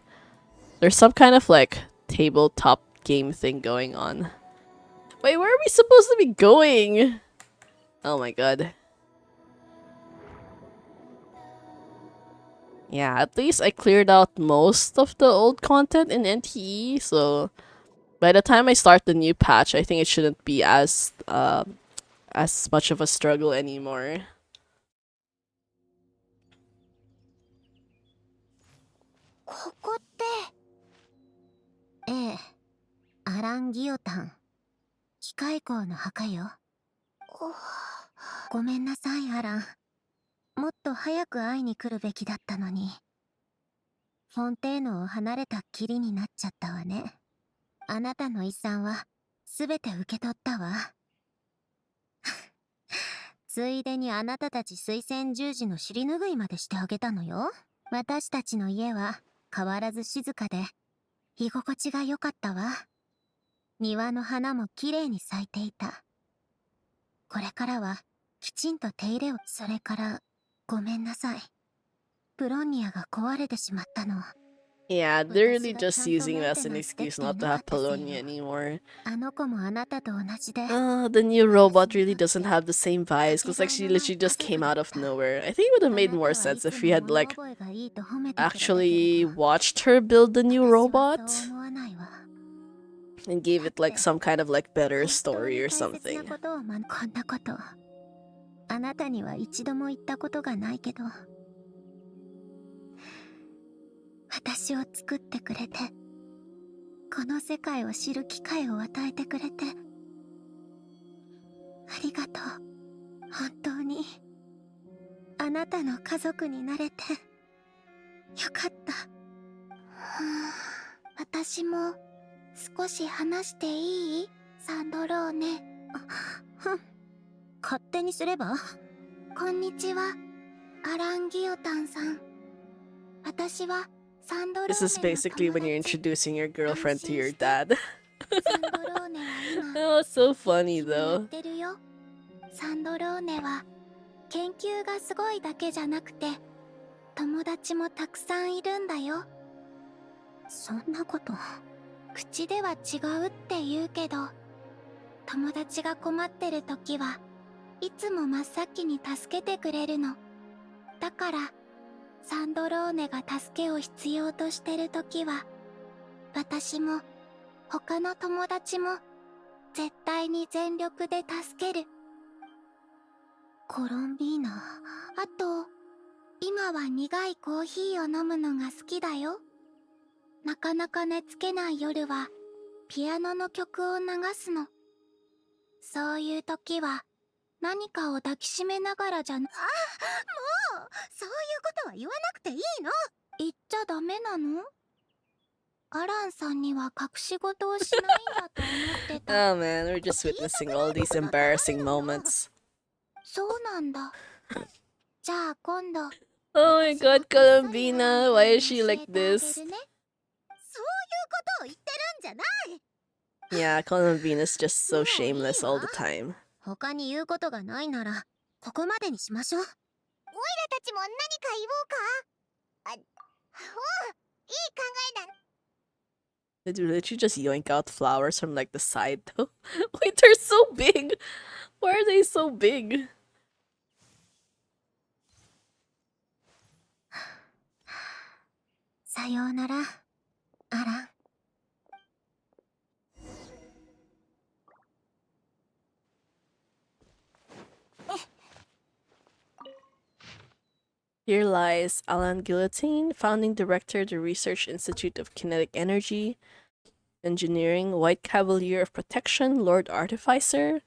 A: There's some kind of like tabletop game thing going on. Wait, where are we supposed to be going? Oh my god. Yeah, at least I cleared out most of the old content in NTE, so by the time I start the new patch, I think it shouldn't be as much of a struggle anymore.
C: ここって。
B: ええ、アラン・ギオタン。機械工の墓よ。ごめんなさい、アラン。もっと早く会いに来るべきだったのに。フォンテーヌを離れたっきりになっちゃったわね。あなたの遺産はすべて受け取ったわ。ついでにあなたたち水仙十字の尻拭いまでしてあげたのよ。私たちの家は変わらず静かで居心地が良かったわ。庭の花もきれいに咲いていた。これからはきちんと手入れを。それからごめんなさい。ブロンニアが壊れてしまったの。
A: Yeah, they're really just using it as an excuse not to have Polonia anymore.
B: あの子もあなたと同じで。
A: The new robot really doesn't have the same vibes, because like she literally just came out of nowhere. I think it would have made more sense if we had like actually watched her build the new robot and gave it like some kind of like better story or something.
B: こんなことあなたには一度も言ったことがないけど、私を作ってくれて、この世界を知る機会を与えてくれて、ありがとう。本当にあなたの家族になれてよかった。
C: 私も少し話していい？サンドローネ。
B: 勝手にすれば。
C: こんにちは、アラン・ギオタンさん。私はサンドローネの
A: This is basically when you're introducing your girlfriend to your dad.
C: サンドローネは今
A: Oh, so funny
C: や
A: though.
C: ってるよ。サンドローネは
B: 研究がすごいだけじゃなくて友達もたくさんいるんだよ。そんなこと口では違うって言うけど、友達が困ってる時はいつも真っ先に助けてくれるの。だからサンドローネが助けを必要としてる時は、私も他の友達も絶対に全力で助ける。コロンビーナ、あと今は苦いコーヒーを飲むのが好きだよ。なかなか寝つけない夜はピアノの曲を流すの。そういう時は何かを抱きしめながらじゃな。
C: もうそういうことは言わなくていいの。
B: 言っちゃダメなの？アランさんには隠し事をしないんだと思ってた。
A: Oh man, we're just witnessing all these embarrassing moments.
B: そうなんだ。じゃあ今度
A: Oh my god, Colombina, why is she like this?
C: そういうことを言ってるんじゃない。
A: Yeah, Colombina's just so shameless all the time.
C: 他に言うことがないならここまでにしましょう。
D: オイラたちも何か言おうか。おう、いい考えだ。
A: Did you literally just yoink out flowers from like the side though? Wait, they're so big! Why are they so big?
B: さようなら、アラン。
A: Here lies Alan Guillotine, founding director of the Research Institute of Kinetic Energy, Engineering, White Cavalier of Protection, Lord Artificer.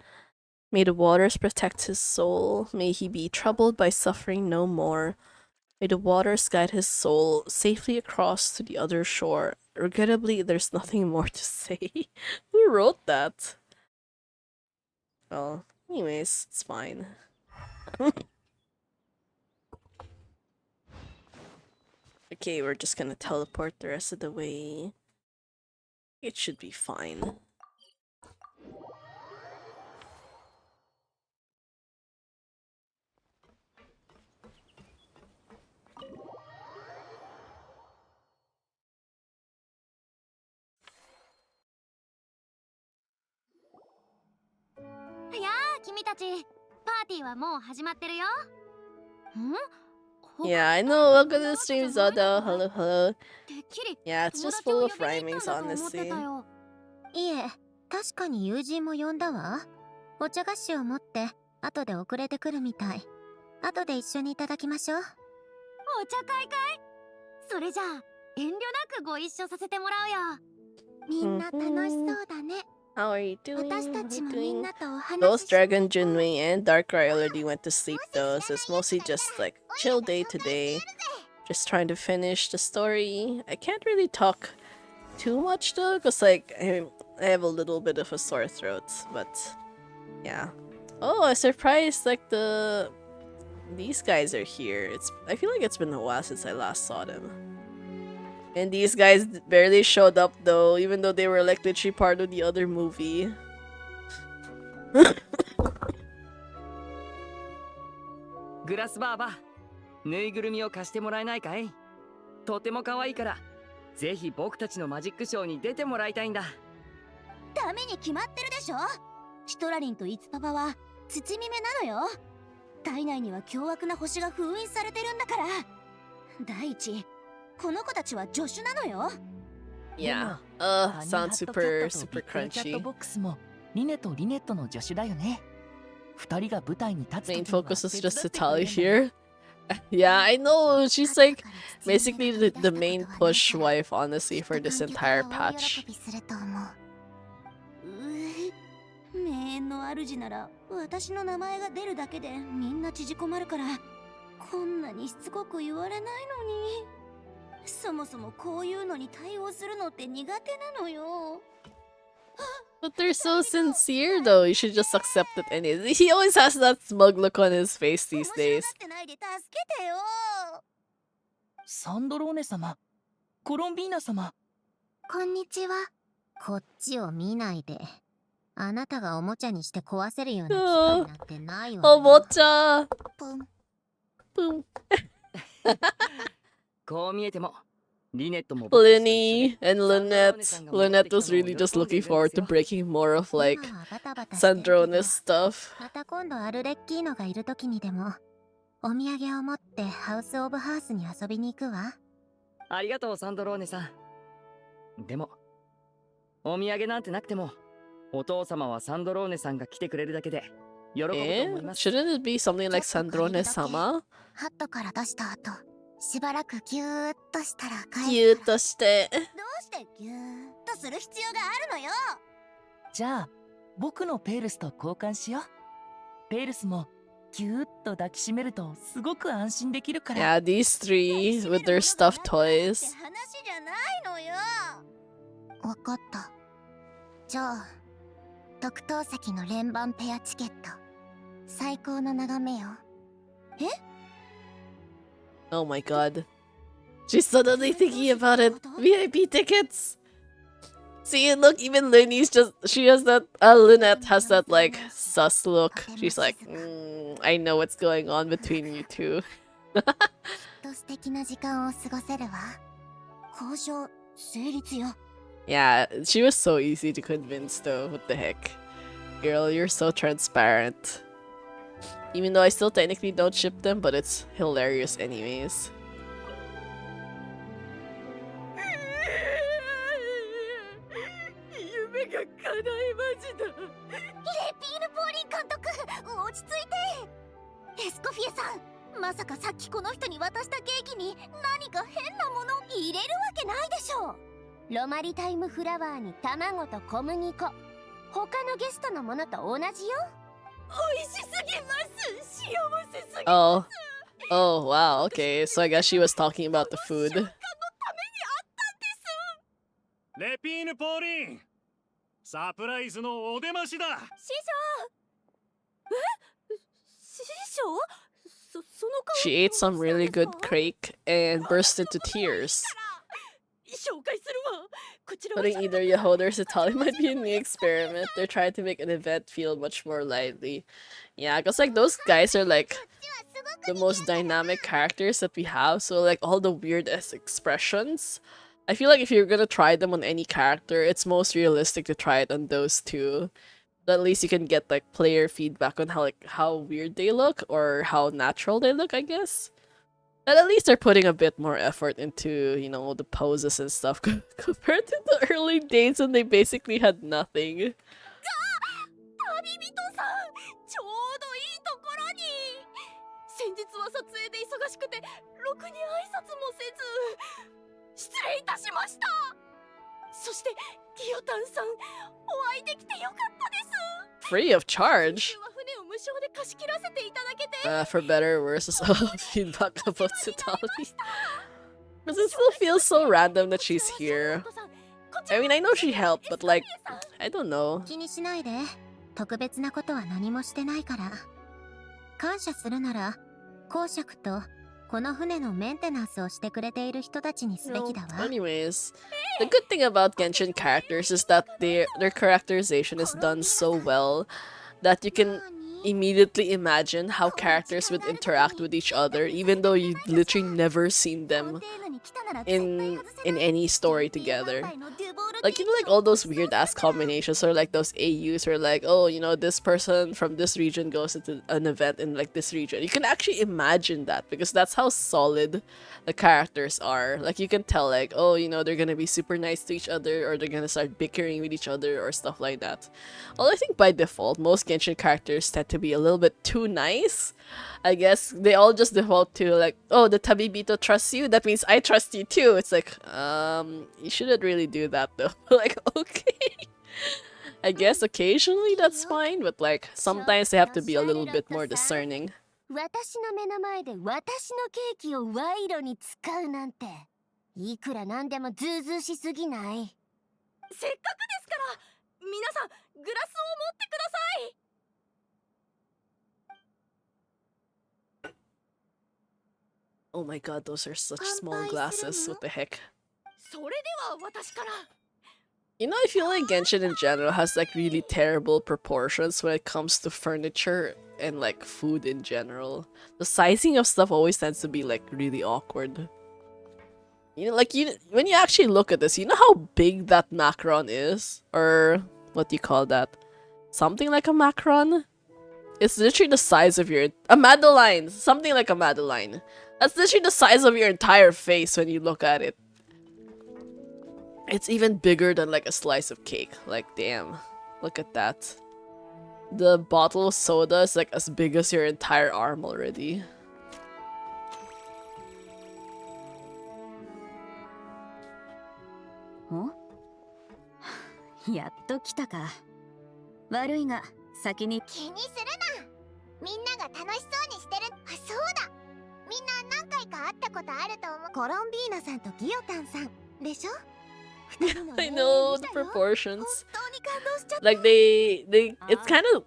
A: May the waters protect his soul. May he be troubled by suffering no more. May the waters guide his soul safely across to the other shore. Regrettably, there's nothing more to say. Who wrote that? Well, anyways, it's fine. Okay, we're just gonna teleport the rest of the way. It should be fine. Yeah, I know. Welcome to the stream, Zodo. Hello, hello. Yeah, it's just full of rhymings, honestly.
B: いえ、確かに友人も呼んだわ。お茶菓子を持って後で遅れてくるみたい。後で一緒にいただきましょう。
C: お茶会かい？それじゃあ遠慮なくご一緒させてもらうよ。
B: みんな楽しそうだね。
A: How are you doing?
B: 私たちもみん
A: Doing?
B: なとお話
A: Both
B: ししない
A: Dragon Junwei and Darkrai already went to sleep though, so it's mostly just like chill day today. Just trying to finish the story. I can't really talk too much though, because like I have a little bit of a sore throat, but yeah. Oh, I surprised like these guys are here. I feel like it's been a while since I last saw them. And these guys barely showed up though, even though they were like literally part of the other movie.
F: グラスバーバ、ぬいぐるみを貸してもらえないかい？とても可愛いから、ぜひ僕たちのマジックショーに出てもらいたいんだ。
C: ダメに決まってるでしょ。シトラリンとイツパパは土耳なのよ。体内には凶悪な星が封印されてるんだから。第一、この子たちは助手なのよ。
A: Yeah. Sounds super
F: キャッ
A: crunchy.
F: トボックスもリネとリネットの助手だよね。二人が舞台に立つ
A: Main
F: 時には
A: focus is
F: 手
A: just
F: 伝ってく
A: Tali
F: れるんだよ。
A: here. Yeah, I know. She's like basically the main push wife, honestly, for this entire patch.
C: 名園の主なら私の名前が出るだけでみんな縮こまるから、こんなにしつこく言われないのに。そもそもこういうのに対応するのって苦手なのよ。
A: But they're so sincere, though. You should just accept it anyways. He always has that smug look on his face these
C: 面白
A: days.
C: がってないで助けてよ。
F: サンドローネ様、コロンビーナ様。
B: こんにちは。こっちを見ないで。あなたがおもちゃにして壊せるような機械なんてないわよ。
A: Omocha!
C: Boom.
A: Boom.
F: こう見えてもリネットも
A: Linny and Lynette. Lynette was really just looking forward to breaking more of like
B: 今はバタバタしてるけど
A: Sandrone's stuff.
B: また今度アルレッキーノがいる時にでもお土産を持ってハウス・オブ・ハースに遊びに行くわ。
F: ありがとうサンドローネさん。でもお土産なんてなくてもお父様はサンドローネさんが来てくれるだけで喜ぶと思います。
A: Shouldn't it be something like Sandrone-sama?
C: ハットから出した後、しばらくギューッとしたら返す。
A: ギューッとして。
C: どうしてギューッとする必要があるのよ。
G: じゃあ僕のペールスと交換しよう。ペールスもぎゅーっと抱きしめるとすごく安心できるから。
A: Yeah, these three with their stuffed toys.
C: 話じゃないのよ。わかった。じゃあ特等席の連番ペアチケット、最高の眺めよ。え？
A: Oh my god. She's suddenly thinking about it. VIP tickets! See, look, even Linny's she has that, Lynette has that, like, sus look. She's like, I know what's going on between you two.
C: 素敵な時間を過ごせるわ。交渉成立よ。
A: Yeah, she was so easy to convince though, what the heck. Girl, you're so transparent. Even though I still technically don't ship them, but it's hilarious anyways.
F: 夢が叶いました。
C: レピーヌ・ポーリン監督、落ち着いて。エスコフィエさん、まさかさっきこの人に渡したケーキに何か変なもの入れるわけないでしょう。ロマリタイムフラワーに卵と小麦粉、他のゲストのものと同じよ。美味しすぎます。幸せすぎます。
A: Oh. Oh, wow, okay. So I guess she was talking about the food.
E: レピーヌ・ポーリン、サプライズのお出ましだ。
C: 師匠。え？師匠？その顔。
A: She ate some really good cake and burst into tears.
C: 紹介するわ。こちらは
A: Putting either Yehoda or Satali might be a new experiment. They're trying to make an event feel much more lively. Yeah, because like those guys are like the most dynamic characters that we have. So like all the weird expressions. I feel like if you're gonna try them on any character, it's most realistic to try it on those two. But at least you can get like player feedback on how weird they look or how natural they look, I guess. And at least they're putting a bit more effort into, you know, the poses and stuff compared to the early days when they basically had nothing.
C: 旅人さん、ちょうどいいところに。先日は撮影で忙しくてろくに挨拶もせず失礼いたしました。そしてティオタンさん、お会いできてよかったです。
A: Free of charge?
C: 船を無償で貸し切らせていただけて。
A: For better or worse, feedback about Satali. Because it still feels so random that she's here. I mean, I know she helped, but like, I don't know.
B: 気にしないで。特別なことは何もしてないから。感謝するなら、公爵とこの船のメンテナンスをしてくれている人たちにすべきだわ。
A: Anyways, the good thing about Genshin characters is that their characterization is done so well that you can immediately imagine how characters would interact with each other, even though you've literally never seen them in any story together. Like, you know, like all those weird ass combinations, or like those AUs where like, oh, you know, this person from this region goes into an event in like this region. You can actually imagine that because that's how solid the characters are. Like, you can tell like, oh, you know, they're gonna be super nice to each other, or they're gonna start bickering with each other or stuff like that. Although I think by default, most Genshin characters tend to be a little bit too nice. I guess they all just default to like, oh, the Tabibito trusts you, that means I trust you too. It's like, you shouldn't really do that though. Like, okay. I guess occasionally that's fine, but like, sometimes they have to be a little bit more discerning.
C: 私の目の前で私のケーキを賄賂に使うなんて、いくらなんでもずうずうしすぎない。せっかくですから皆さんグラスを持ってください。
A: Oh my god, those are such small glasses. What the heck?
C: それでは私から。
A: You know, I feel like Genshin in general has like really terrible proportions when it comes to furniture and like food in general. The sizing of stuff always tends to be like really awkward. You know, like when you actually look at this, you know how big that macron is? Or what do you call that? Something like a macron? It's literally the size of a Madeline! Something like a Madeline. That's literally the size of your entire face when you look at it. It's even bigger than like a slice of cake. Like, damn. Look at that. The bottle of soda is like as big as your entire arm already.
C: Oh? やっと来たか。悪いが先に。
D: 気にするな。みんなが楽しそうにしてる。あ、そうだ。みんな何回か会ったことあると思う。
C: コロンビーナさんとギオタンさんでしょ。
A: I know the proportions. Like it's kind of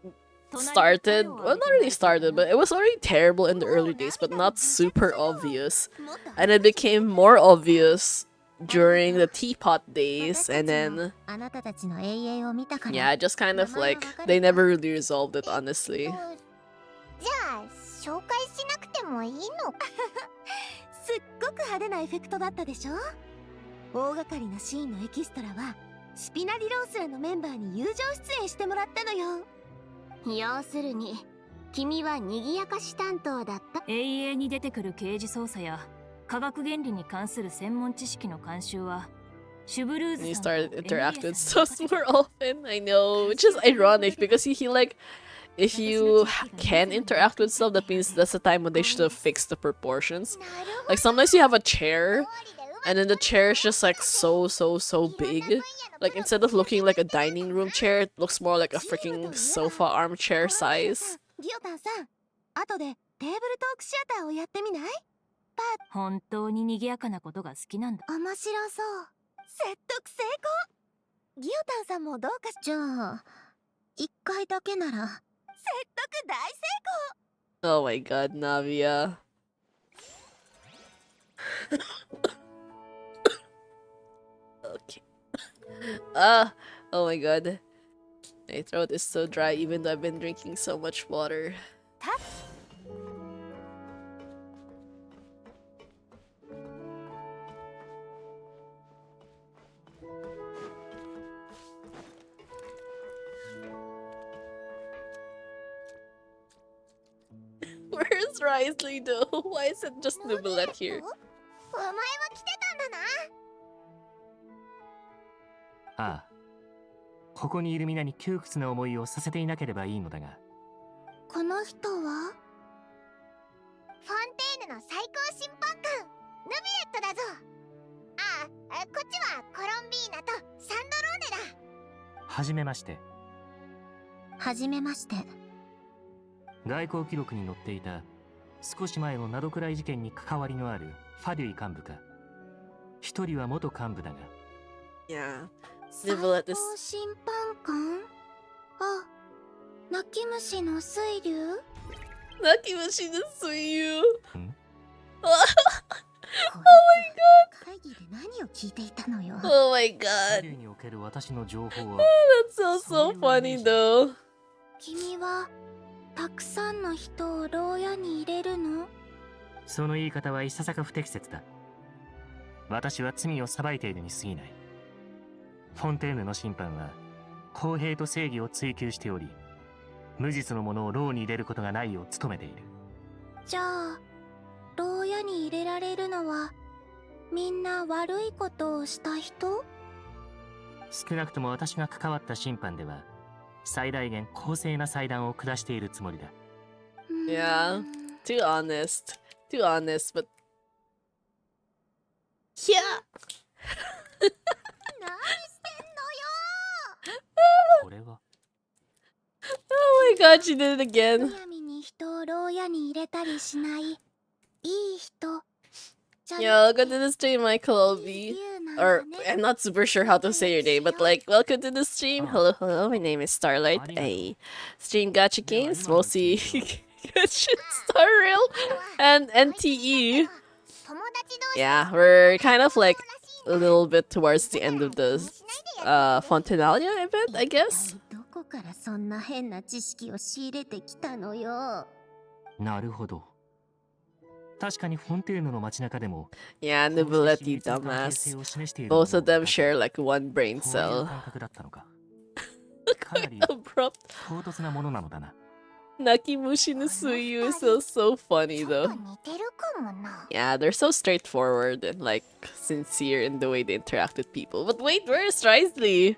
A: started, well, not really started, but it was already terrible in the early days, but not super obvious. And it became more obvious during the teapot days, and then yeah, just kind of like they never really resolved it, honestly.
D: じゃあ紹介しなくてもいいの？
C: すっごく派手なエフェクトだったでしょ。大掛かりなシーンのエキストラはスピナディロースらのメンバーに友情出演してもらったのよ。
B: 要するに君は賑やかし担当だった。
H: 永遠に出てくる刑事捜査や科学原理に関する専門知識の監修はシュブルーズ
A: And he
H: さん
A: started
H: と
A: interacting with stuff more often. I know, which is ironic because he like, if you can interact with stuff, that means that's the time when they should have fixed the proportions. Like sometimes you have a chair, and then the chair is just like so big. Like instead of looking like a dining room chair, it looks more like a freaking sofa armchair size.
C: ギオタンさん、後でテーブルトークシアターをやってみない？
H: 本当に賑やかなことが好きなんだ。
C: 面白そう。説得成功。ギオタンさんもどうかし。じゃあ、一回だけなら。説得大成
A: Oh my god, Navia. Okay. Oh my god. My throat is so dry even though I've been drinking so much water. Where's Risley though? Why is it just Nubilet here?
D: お前も来てたんだな。
I: ああ、ここにいる皆に窮屈な思いをさせていなければいいのだが。
C: この人は？
D: フォンテーヌの最高審判官、ヌビエットだぞ。あ、こっちはコロンビーナとサンドローネだ。
I: はじめまして。
C: はじめまして。
I: 外交記録に載っていた少し前のナドクライ事件に関わりのあるファデュイ幹部か。一人は元幹部だが。
A: Yeah.
C: 最高審判官？あ、泣き虫の水流？
A: 泣き虫の水流。
I: ん？
A: Oh my god.
C: 会議で何を聞いていたのよ。
A: Oh my
I: ファ
A: god.
I: デュイにおける私の情報は。
A: That's so funny though.
C: 君はたくさんの人を牢屋に入れるの？
I: その言い方はいささか不適切だ。私は罪を裁いているに過ぎない。フォンテーヌの審判は公平と正義を追求しており、無実の者を牢に入れることがないよう努めている。
C: じゃあ、牢屋に入れられるのはみんな悪いことをした人？
I: 少なくとも私が関わった審判では最大限公正な裁断を下しているつもりだ。
A: Yeah. Too honest, but yeah.
D: 何してん
I: これは
A: Oh my god, she did it again.
C: むやみに人を牢屋に入れたりしないいい人。
A: Yo, welcome to the stream, Michael Obi. Or, I'm not super sure how to say your name, but like, welcome to the stream. Hello, my name is Starlight. I stream gacha games, mostly Genshin, Star Rail, and NTE. Yeah, we're kind of like a little bit towards the end of the Fontinalia event, I guess.
B: どこからそんな変な知識を仕入れてきたのよ。
I: なるほど。確かにフォンテーヌの街中でも
A: Yeah,
I: こうして親
A: Nibiletti,
I: 密な関係
A: dumbass.
I: 性を示しているもの
A: Both of them
I: だけ
A: share like one brain
I: こういう
A: cell.
I: 感覚だったのか。かなり
A: Abrupt.
I: 唐突なものなのだな。
A: Nakimushi no Suiyu is so funny
D: ちょっ
A: though.
D: と似てるかもな。
A: Yeah, they're so straightforward and like sincere in the way they interact with people. But wait, where is Risley?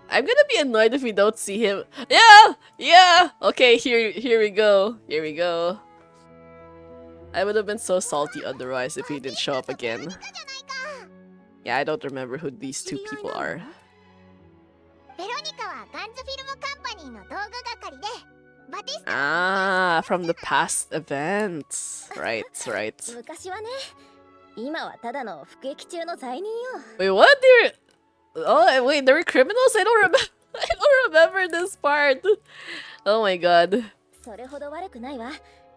A: I'm gonna be annoyed if we don't see him. Yeah! Yeah! Okay, here we go. Here we go. I would have been so salty otherwise if he didn't show up again. Yeah, I don't remember who these two people are.
D: ベロニカはガンズフィルムカンパニーの道具係で、バティスタは
A: Ah, from the past events. Right, right.
C: 昔はね、今はただの服役中の罪人よ。
A: Wait, what? Oh, wait, there were criminals? I don't remember. I don't remember this part. Oh my god.
C: それほど悪くないわ。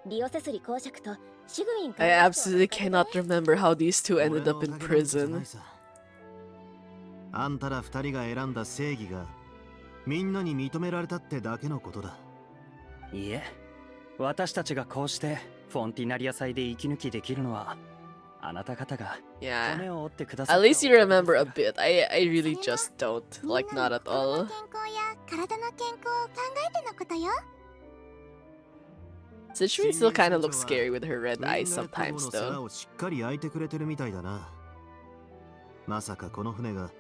C: リオセスリ公爵とシグウィン
A: I absolutely cannot remember how these two ended up in prison.
J: あんたら二人が選んだ正義がみんなに認められたってだけのことだ。
K: いえ、私たちがこうしてフォンティナリア祭で息抜きできるのはあなた方が
A: Yeah.
K: 骨を折ってくださった
A: At least you remember a bit. I really just don't. Like, not at
D: 心
A: all.
D: の健康や体の健康を考えてのことよ。
A: Citrine still kind of looks scary with her red eyes sometimes,
J: ウィンガレット号の世話
A: though.
J: をしっかり焼いてくれてるみたいだな。まさかこの船が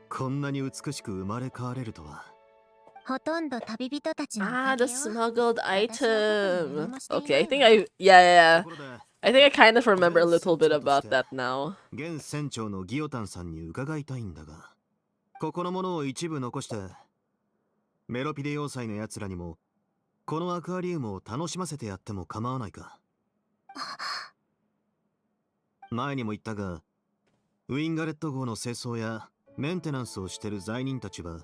J: こんなに美しく生まれ変われるとは。
B: ほとんど旅人たちのお
A: Ah,
B: かげ
A: the
B: よ。
A: smuggled
B: 私は特に何
A: item.
B: もしてい
A: Okay,
B: な
A: I
B: い
A: think
B: わ。
A: yeah.
J: ところで
A: I think I kind of remember a little bit about that now.
J: 現船長のギオタンさんに伺いたいんだが、ここのものを一部残してメロピデ要塞のやつらにもこのアクアリウムを楽しませてやっても構わないか。前にも言ったが、ウィンガレット号の清掃やメンテナンスをしてる罪人たちは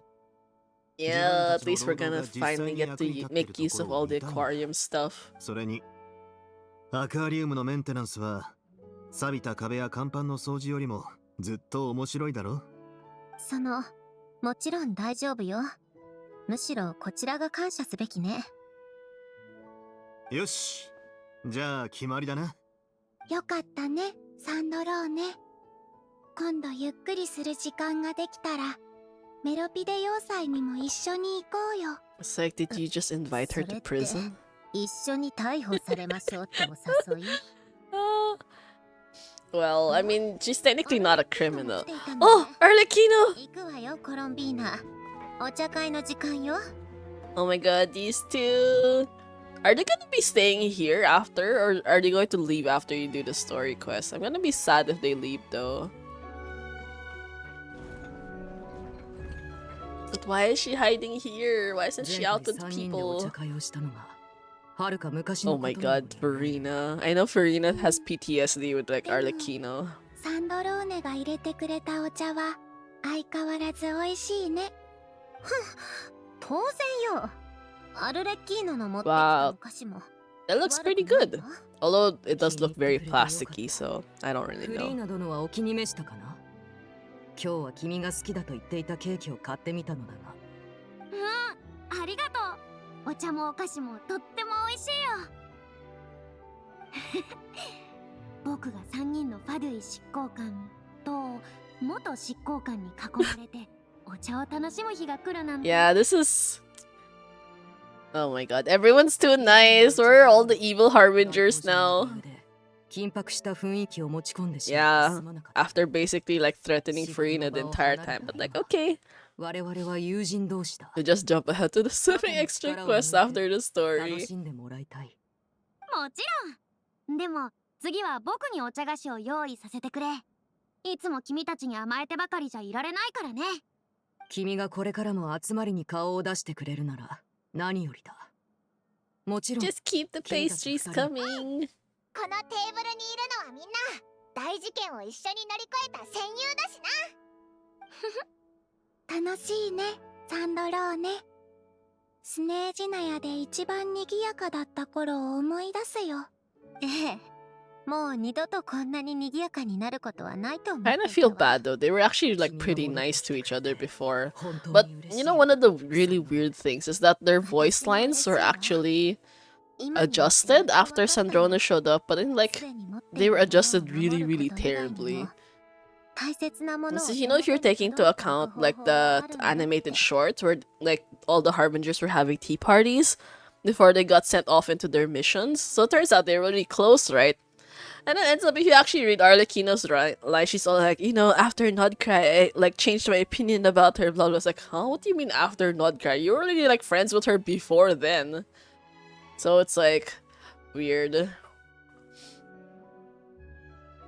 A: Yeah, at least we're gonna finally get to make use of all the aquarium stuff.
J: それにアクアリウムのメンテナンスは錆びた壁や甲板の掃除よりもずっと面白いだろ。
B: もちろん大丈夫よ。むしろこちらが感謝すべきね。
J: よし、じゃあ決まりだな。
C: よかったね、サンドローネ。今度ゆっくりする時間ができたら、メロピデ要塞にも一緒に行こうよ。
A: It's like, did you just invite her to prison?
B: 一緒に逮捕されましょうってお誘い。
A: Well, I mean, she's technically not a criminal. Oh, Arlecchino!
B: 行くわよ、コロンビーナ。お茶会の時間よ。
A: Oh my god, these two. Are they gonna be staying here after, or are they going to leave after you do the story quest? I'm gonna be sad if they leave though. But why is she hiding here? Why isn't she out with
F: 前回3人でお
A: people?
F: 茶会をしたのがはるか昔
A: Oh
F: のこ
A: my
F: となの
A: god, Farina. I know Farina has PTSD with like Arlecchino.
C: サンドローネが入れてくれたお茶は、相変わらず美味しいね。
B: 当然よ。アルレッキーノの持ってき
A: Wow.
B: たお菓子も。
A: It looks pretty
B: 悪くない
A: good.
B: わ。
A: Although it does look very plasticky, so I don't really
F: フリー
A: know.
F: ナ殿はお気に召したかな。今日は君が好きだと言っていたケーキを買ってみたのだが、
C: ありがとう。お茶もお菓子もとっても美味しいよ。僕が3人のファドゥイ執行官と元執行官に囲まれてお茶を楽しむ日が来るなんて。
A: Yeah, this is. Oh my god, everyone's too nice. We're all the evil harbingers now.
F: 緊迫した雰囲気を持ち込んでしまって
A: Yeah,
F: すまなかった。
A: after basically like threatening Farina the entire time, but like, okay,
F: 我々は友人同士だ。
A: we just jump ahead to the swimming extra quest after the
F: 楽
A: story.
F: しんでもらいたい。
C: もちろん。でも次は僕にお茶菓子を用意させてくれ。いつも君たちに甘えてばかりじゃいられないからね。
F: 君がこれからも集まりに顔を出してくれるなら何よりだ。もちろん
A: Just keep the pastries coming.
D: このテーブルにいるのはみんな大事件を一緒に乗り越えた戦友だしな。
C: 楽しいね、サンドローネ。スネージナヤで一番賑やかだった頃を思い出すよ。ええ、
B: もう二度とこんなに賑やかになることはないと思っ
A: Kind
B: て
A: of
B: い
A: feel
B: たわ。
A: bad though. They were actually like pretty nice to each other before. But you know, one of the really weird things is that their voice lines were actually
B: 今になってやっ
A: adjusted
B: とわか
A: after
B: ったの。
A: Sandrona showed up, but then
B: す
A: like
B: でに持って
A: they
B: い
A: were
B: るものを
A: adjusted
B: 守
A: really,
B: るこ
A: really
B: と以外にも
A: terribly.
B: 大切なものを
A: So
B: 手
A: you know, if
B: 元
A: you're
B: に
A: taking
B: 届
A: into
B: いてお
A: account
B: く方
A: like
B: 法
A: the
B: があるんだって
A: animated shorts where like all the harbingers were having tea parties before they got sent off into their missions. So it turns out they're really close, right? And then ends up if you actually read Arlecchino's line, she's all like, you know, after Nodcry, I like changed my opinion about her. Blah blah. I was like, huh? What do you mean after Nodcry? You were already like friends with her before then. So it's like weird.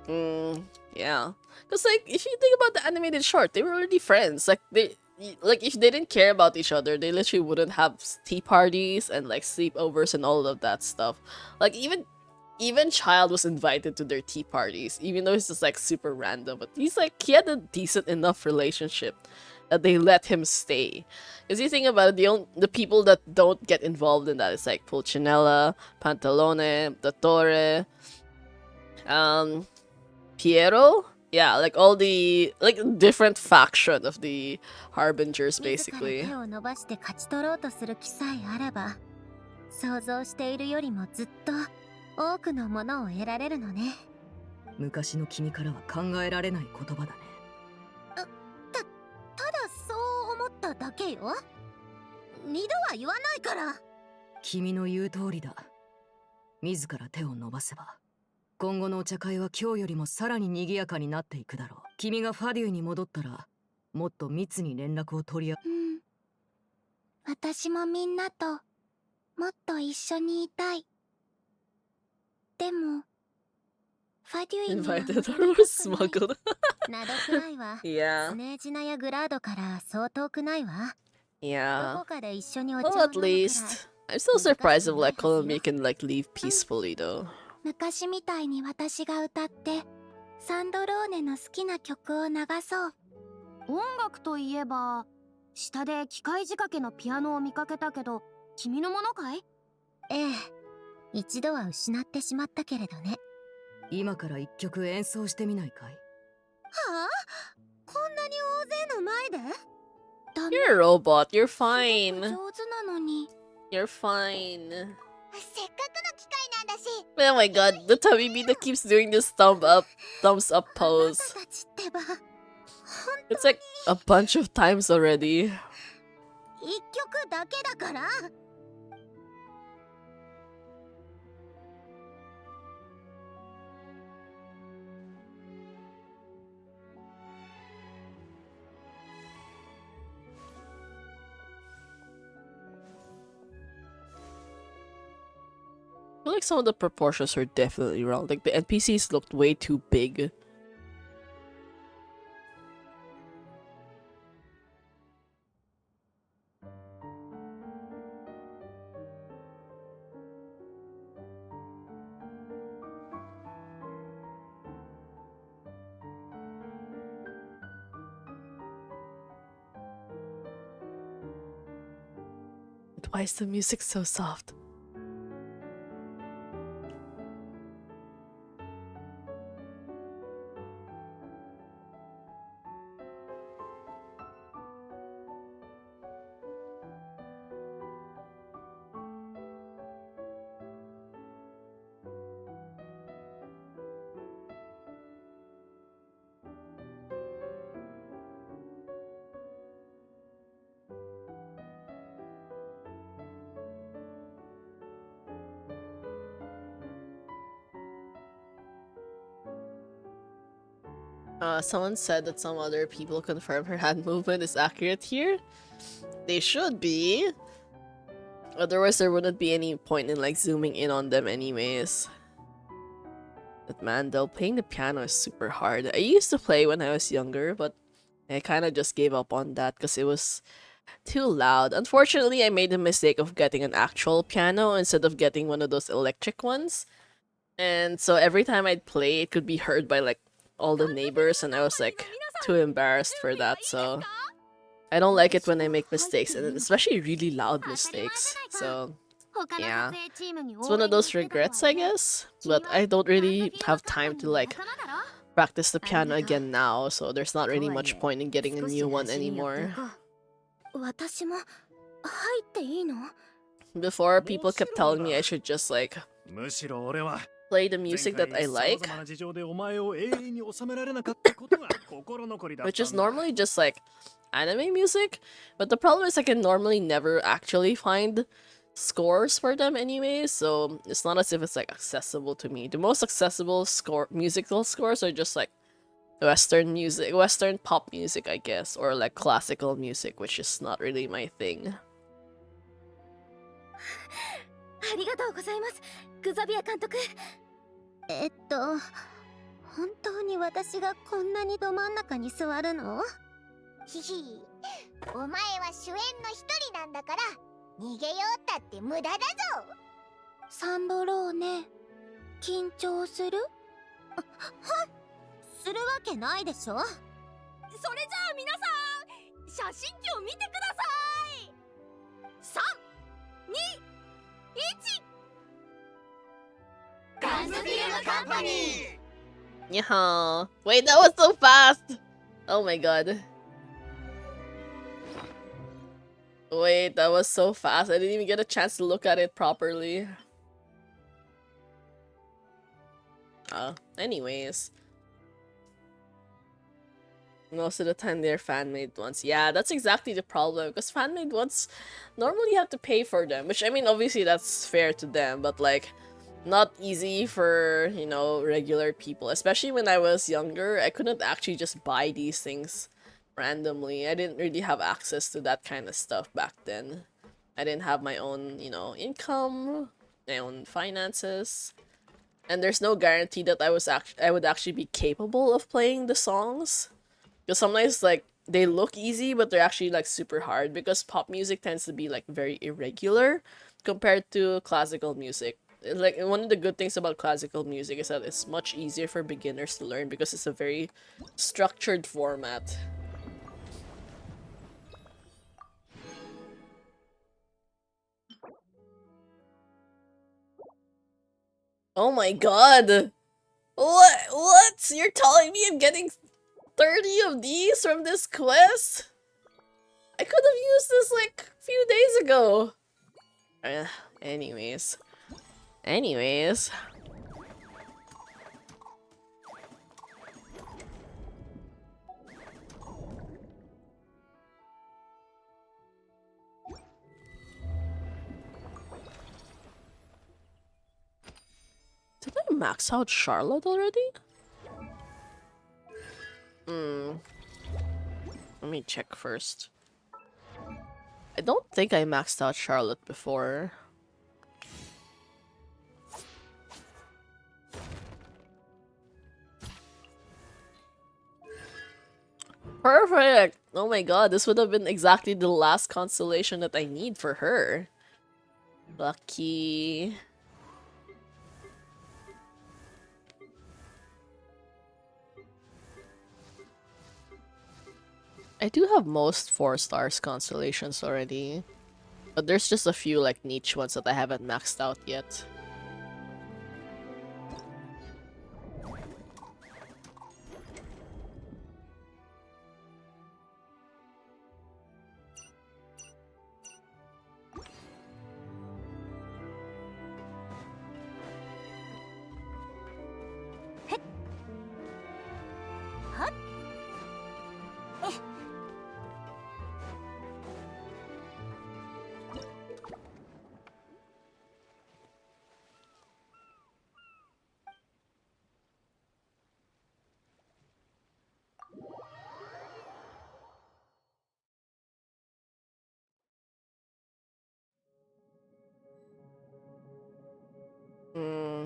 A: Yeah. Because like if you think about the animated short, they were already friends. Like if they didn't care about each other, they literally wouldn't have tea parties and like sleepovers and all of that stuff. Like even Child was invited to their tea parties, even though it's just like super random. But he had a decent enough relationship that they let him stay. Because you think about it, the people that don't get involved in that is like Pulcinella, Pantalone, Dottore, Piero. Yeah, like all the like different faction of the Harbingers
B: 自ら
A: basically.
B: 手を伸ばして勝ち取ろうとする気さえあれば、想像しているよりもずっと多くのものを得られるのね。
F: 昔の君からは考えられない言葉だね。
B: ただそう思っただけよ。二度は言わないから。
F: 君の言う通りだ。自ら手を伸ばせば、今後のお茶会は今日よりもさらに賑やかになっていくだろう。君がファデューに戻ったら、もっと密に連絡を取り合う。
C: 私もみんなともっと一緒にいたい。でもファデュイには
A: Invited
C: 戻
A: or
C: り
A: was
C: たくない。
A: smuggled.
B: などくらいは
A: Yeah.
B: スネージナやグラードからそう遠くないわ。ど
A: Yeah.
B: こかで一緒にお茶を
A: Well,
B: 飲
A: at
B: むくらい。
A: least I'm still surprised if like Columbia can like leave peacefully though.
C: 昔みたいに私が歌ってサンドローネの好きな曲を流そう。
L: 音楽といえば下で機械仕掛けのピアノを見かけたけど君のものかい？
B: ええ、一度は失ってしまったけれどね。
F: 今から一曲演奏してみないかい？
C: はあ？こんなに大勢の前で？ダメ。
A: You're a robot. You're
C: すごく
A: fine.
C: 上手なのに。
A: You're fine.
D: せっかくの機会なんだし。
A: Oh my god, the Tabibita keeps doing this thumbs up
C: あな
A: pose.
C: たたちってば、ほん
A: It's like a bunch of times already.
C: 一曲だけだから。
A: I feel like some of the proportions are definitely wrong. Like the NPCs looked way too big. Why is the music so soft? Someone said that some other people confirmed her hand movement is accurate here. They should be. Otherwise, there wouldn't be any point in like zooming in on them anyways. But man, though, playing the piano is super hard. I used to play when I was younger, but I kind of just gave up on that because it was too loud. Unfortunately, I made the mistake of getting an actual piano instead of getting one of those electric ones. And so every time I'd play, it could be heard by like all the neighbors, and I was like too embarrassed for that. So I don't like it when I make mistakes, and especially really loud mistakes. So
L: 他の
A: Yeah.
L: 撮影チームに
A: It's
L: 応
A: one
L: 援
A: of
L: に行
A: those
L: ってたのは
A: regrets, I
L: ね
A: guess. But I don't really have time to like
L: 仲間だろ
A: practice the piano again now, so there's not really much point in getting a
B: 少し
A: new one
B: 走りに寄ってお
A: anymore.
B: こう
L: 私も入っていいの
A: Before, people kept telling me I should just like
E: むしろ俺は
A: play the music that I
E: 様
A: like,
E: 々な事情でお前を永遠に収められなかったことが心残りだっ
A: which
E: た
A: is
E: んだ。
A: normally just like anime music. But the problem is I can normally never actually find scores for them anyway, so it's not as if it's like accessible to me. The most accessible musical scores are just like Western music, Western pop music, I guess, or like classical music, which is not really my thing.
L: ありがとうございますグザビア監督
B: 本当に私がこんなにど真ん中に座るの？
D: ヒヒお前は主演の一人なんだから逃げようったって無駄だぞ。
B: サンドローネ、緊張する？するわけないでしょ。
L: それじゃあ皆さん写真機を見てください3、2、1
D: ガンズフィルムカンパニー
A: Yeah. Wait, that was so fast! Oh my god. Wait, that was so fast. I didn't even get a chance to look at it properly. Anyways. Most of the time they're fan-made ones. Yeah, that's exactly the problem. Because fan-made ones, normally you have to pay for them. Which, I mean, obviously that's fair to them. But, like, not easy for, you know, regular people. Especially when I was younger, I couldn't actually just buy these things randomly. I didn't really have access to that kind of stuff back then. I didn't have my own, you know, income, my own finances. And there's no guarantee that I would actually be capable of playing the songs. Because sometimes, like, they look easy, but they're actually, like, super hard. Because pop music tends to be, like, very irregular compared to classical music. Like, one of the good things about classical music is that it's much easier for beginners to learn because it's a very structured format. Oh my god! What? You're telling me I'm getting 30 of these from this quest? I could have used this like a few days ago. Anyways. Did I max out Charlotte already? Let me check first. I don't think I maxed out Charlotte before. Perfect! Oh my god, this would have been exactly the last constellation that I need for her. Lucky. I do have most 4 stars constellations already. But there's just a few like niche ones that I haven't maxed out yet.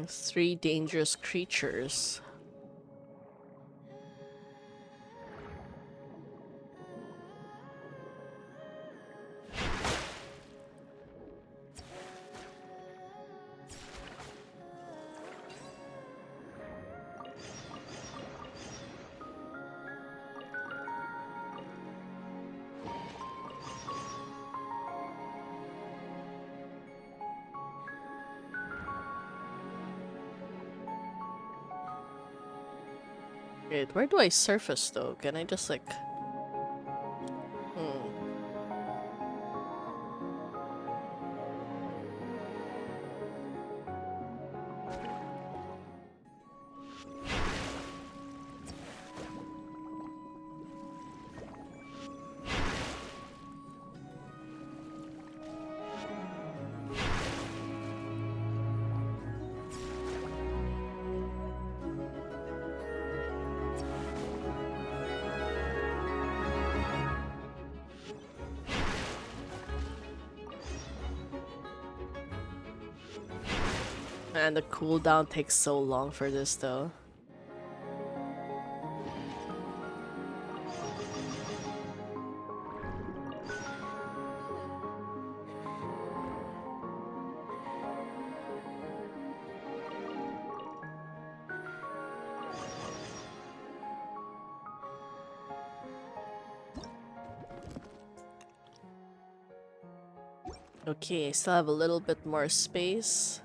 A: Three dangerous creatures. Wait, where do I surface though? Can I just like... Hmm. Man, the cooldown takes so long for this though. Okay, I still have a little bit more space.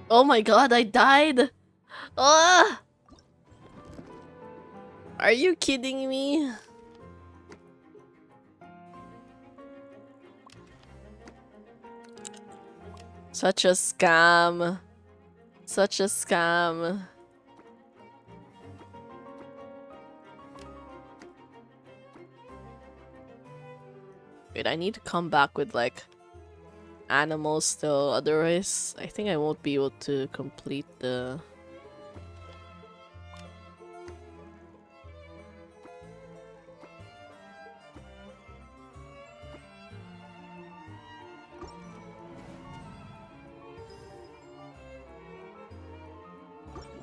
A: Oh my god, I died! Ah! Are you kidding me? Such a scam. Such a scam. Wait, I need to come back with like animals though, otherwise I think I won't be able to complete the...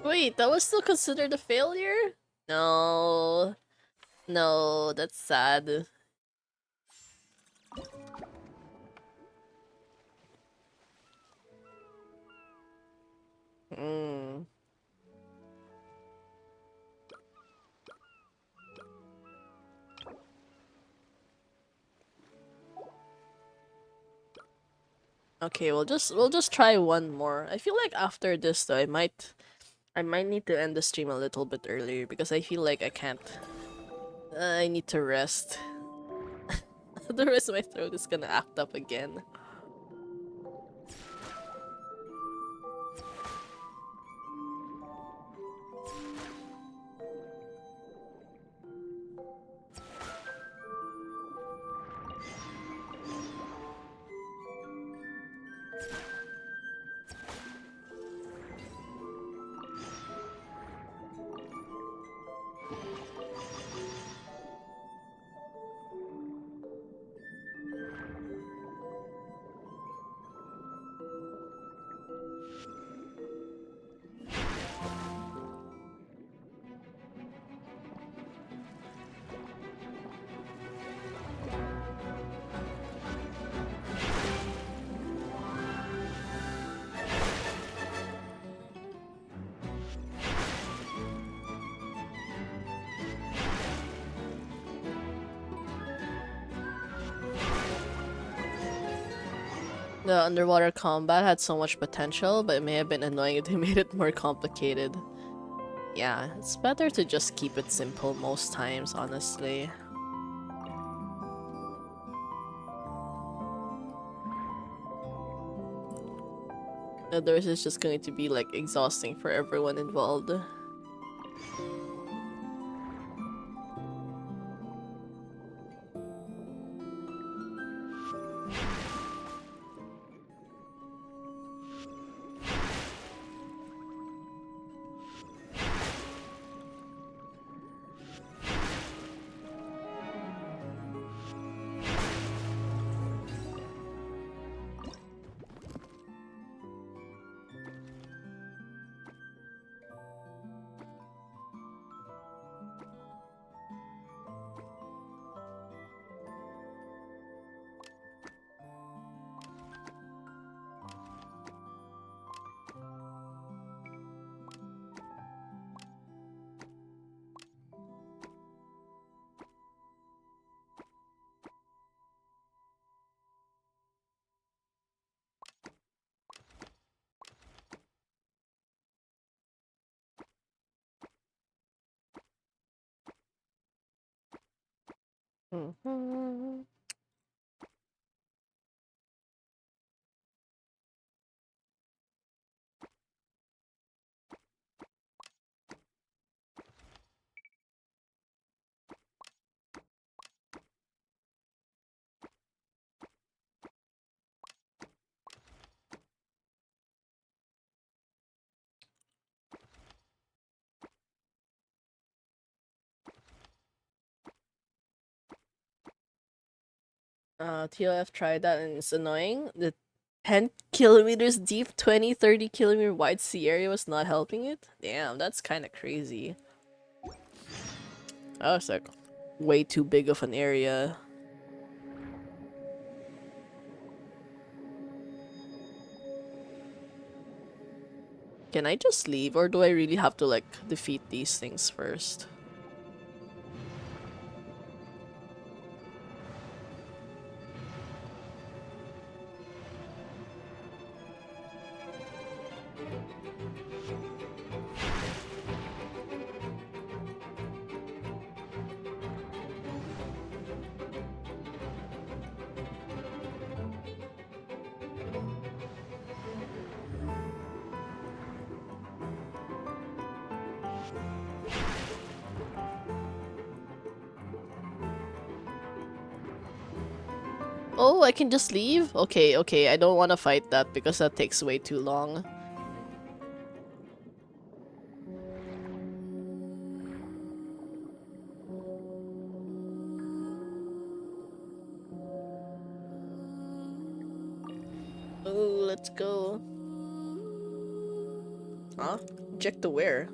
A: Wait, that was still considered a failure? No. No, that's sad. Hmm. Okay, we'll just try one more. I feel like after this though, I might need to end the stream a little bit earlier because I feel like I can't. I need to rest. Otherwise my throat is gonna act up again. The underwater combat had so much potential, but it may have been annoying if they made it more complicated. Yeah, it's better to just keep it simple most times, honestly. Otherwise, it's just going to be like exhausting for everyone involved. Mhm. TLF tried that and it's annoying. The 10 kilometers deep, 20, 30 kilometer wide sea area was not helping it? Damn, that's kind of crazy. That was like way too big of an area. Can I just leave or do I really have to like defeat these things first? Oh, I can just leave? Okay, okay, I don't want to fight that because that takes way too long. Oh, let's go. Huh? Eject to where?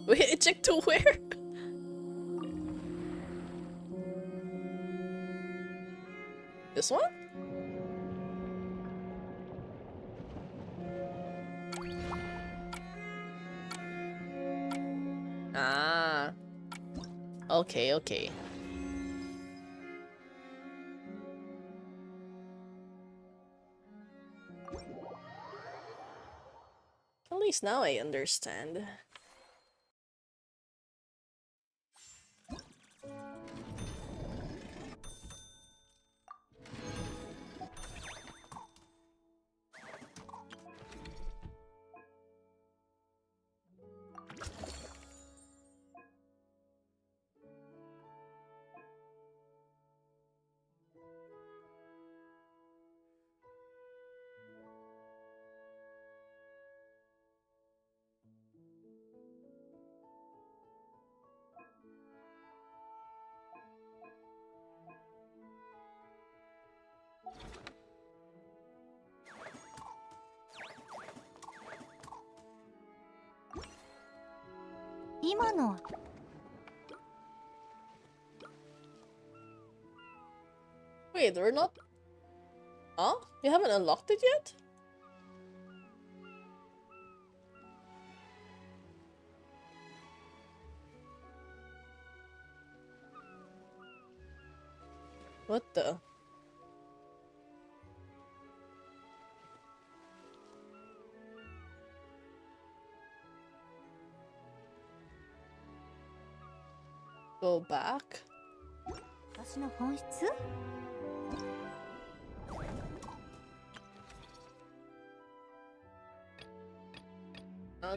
A: Wait, eject to where? This one? Ah. Okay, okay. At least now I understand. Wait, we're not... Huh? You haven't unlocked it yet? What the? Go back?
C: 私の本質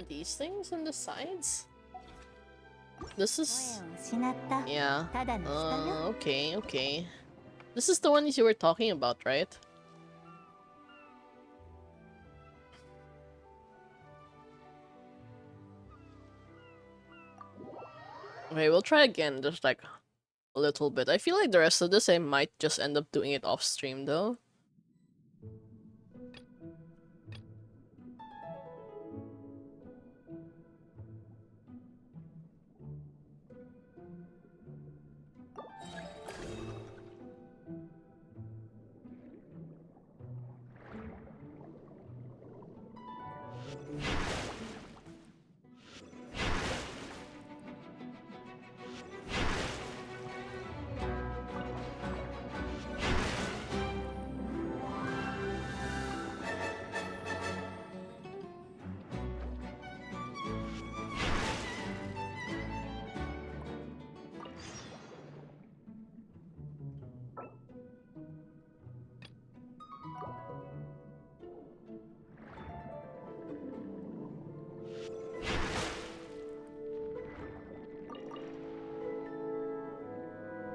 A: These things on the sides? This is...
C: 声を失った
A: Yeah.
C: ただの下よ
A: Okay, okay. This is the ones you were talking about, right? Okay, we'll try again, just like a little bit. I feel like the rest of this I might just end up doing it off stream though.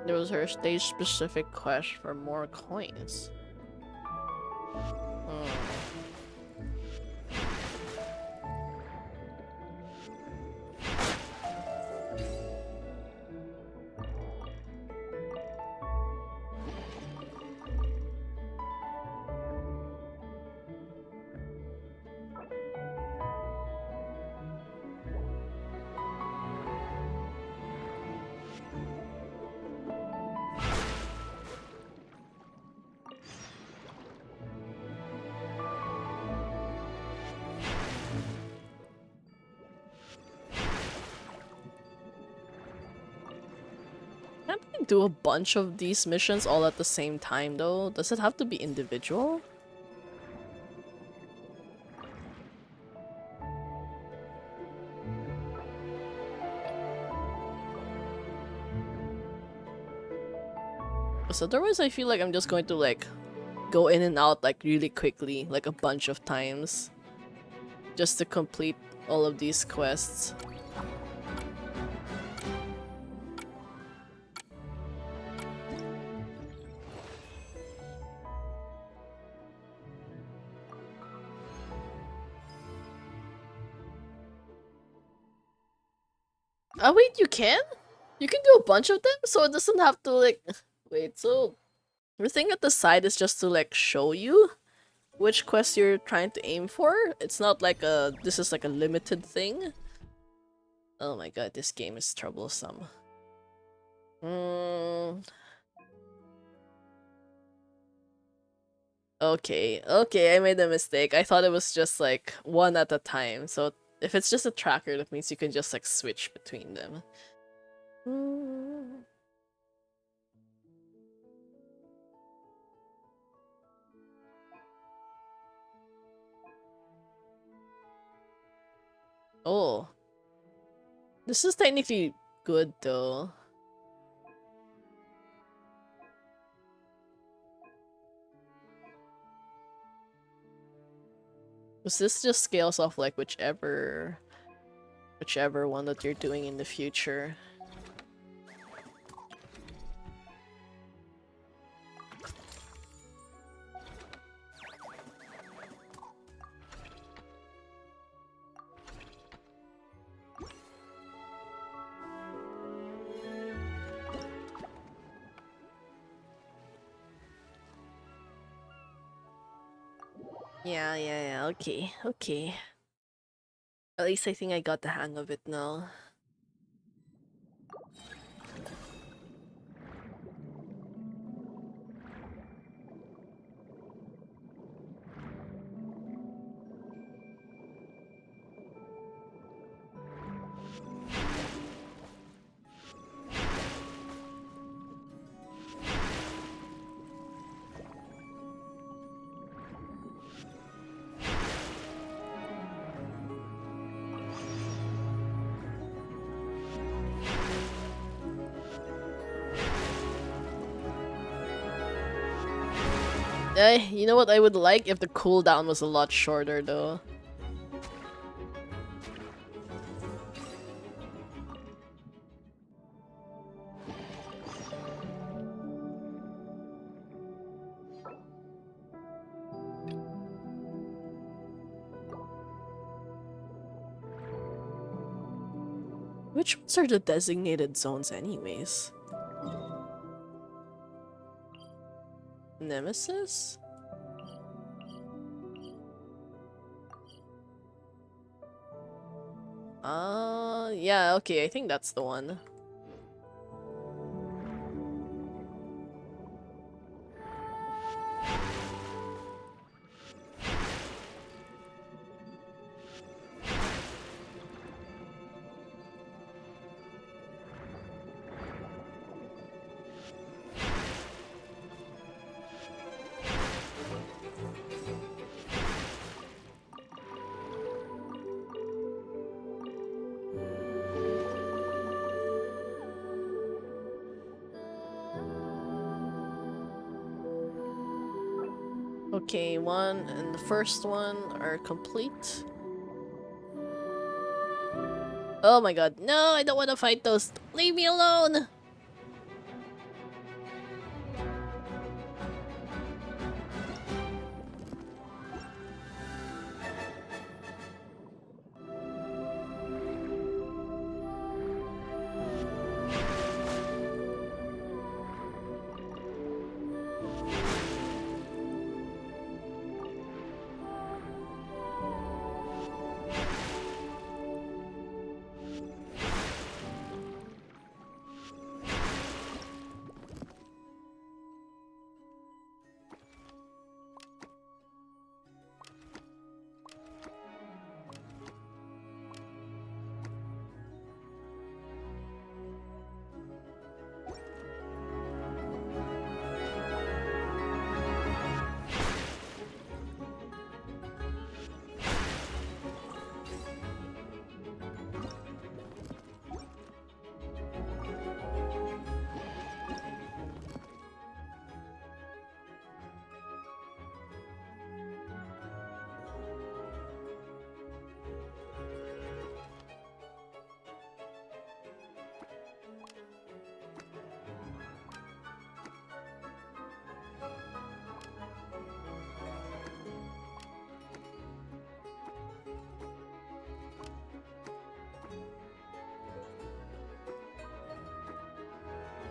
A: There was her stage-specific quest for more coins. Can't we do a bunch of these missions all at the same time though? Does it have to be individual? So otherwise I feel like I'm just going to like go in and out like really quickly, like a bunch of times. Just to complete all of these quests. Oh wait, you can? You can do a bunch of them? So it doesn't have to like... Wait, so... The thing at the side is just to like show you which quest you're trying to aim for? It's not like a... This is like a limited thing? Oh my god, this game is troublesome. Okay, okay, I made a mistake. I thought it was just like one at a time. So if it's just a tracker, that means you can just like switch between them. Oh. This is technically good though. Because this just scales off like whichever one that you're doing in the future. Yeah, okay. At least I think I got the hang of it now. You know what I would like if the cooldown was a lot shorter though. Which ones are the designated zones anyways? Nemesis? Yeah, okay, I think that's the one. Okay, one and the first one are complete. Oh my god, no, I don't want to fight those. Leave me alone!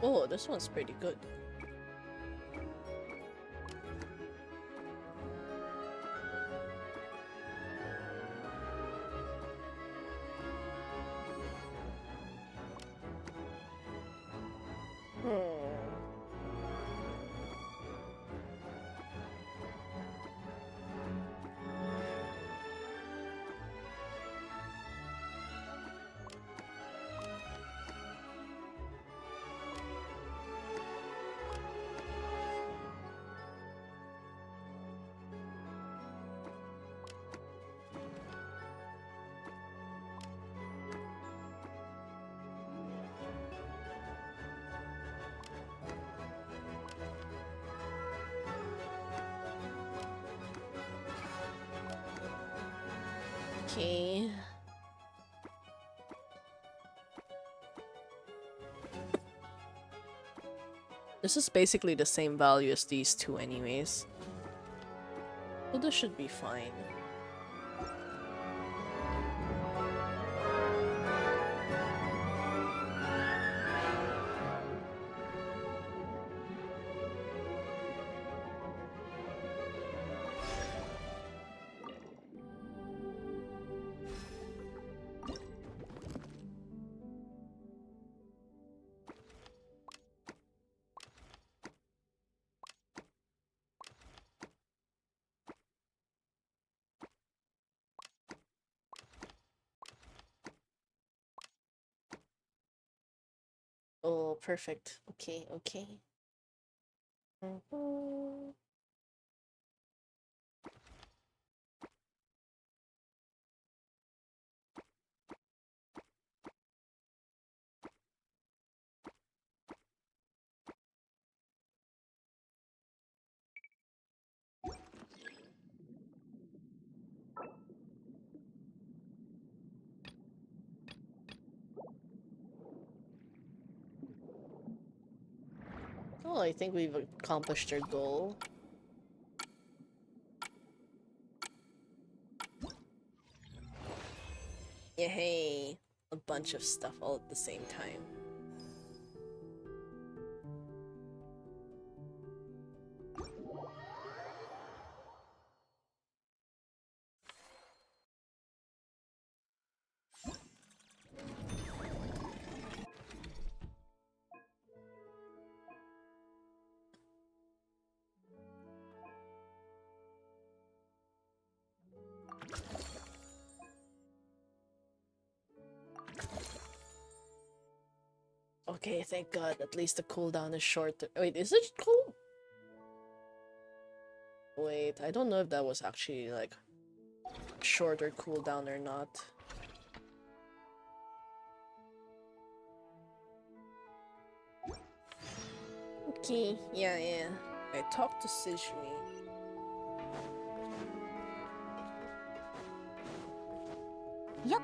A: Oh, this one's pretty good. Okay. This is basically the same value as these two anyways. So this should be fine. Oh, perfect. Okay, okay. Mhm. Oh, I think we've accomplished our goal. Yay. a bunch of stuff all at the same time. Okay, thank God. At least the cooldown is shorter. Wait, is it cool? Wait, I don't know if that was actually like shorter cooldown or not. Okay, yeah. I talked to Sijui.
C: Yup.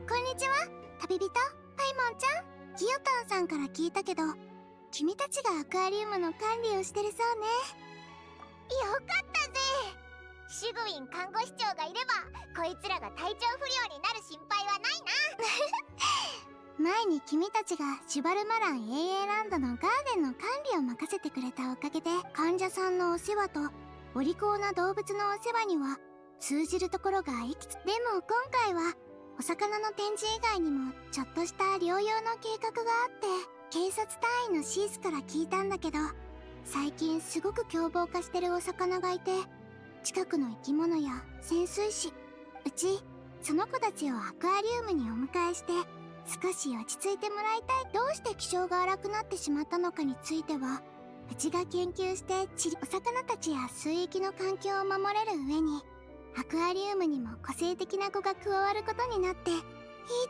C: こんにちは、旅人。パイモンちゃん。ギオタンさんから聞いたけど、君たちがアクアリウムの管理をしてるそうね。
D: よかったぜ。シグウィン看護師長がいれば、こいつらが体調不良になる心配はないな。
C: 前に君たちがシュバルマラン AA ランドのガーデンの管理を任せてくれたおかげで、患者さんのお世話とお利口な動物のお世話には通じるところがいくつ。でも今回はお魚の展示以外にもちょっとした療養の計画があって、警察隊員のシースから聞いたんだけど、最近すごく凶暴化してるお魚がいて、近くの生き物や潜水士、うちその子たちをアクアリウムにお迎えして少し落ち着いてもらいたい。どうして気性が荒くなってしまったのかについては、うちが研究してお魚たちや水域の環境を守れる上に、アクアリウムにも個性的な子が加わることになっていい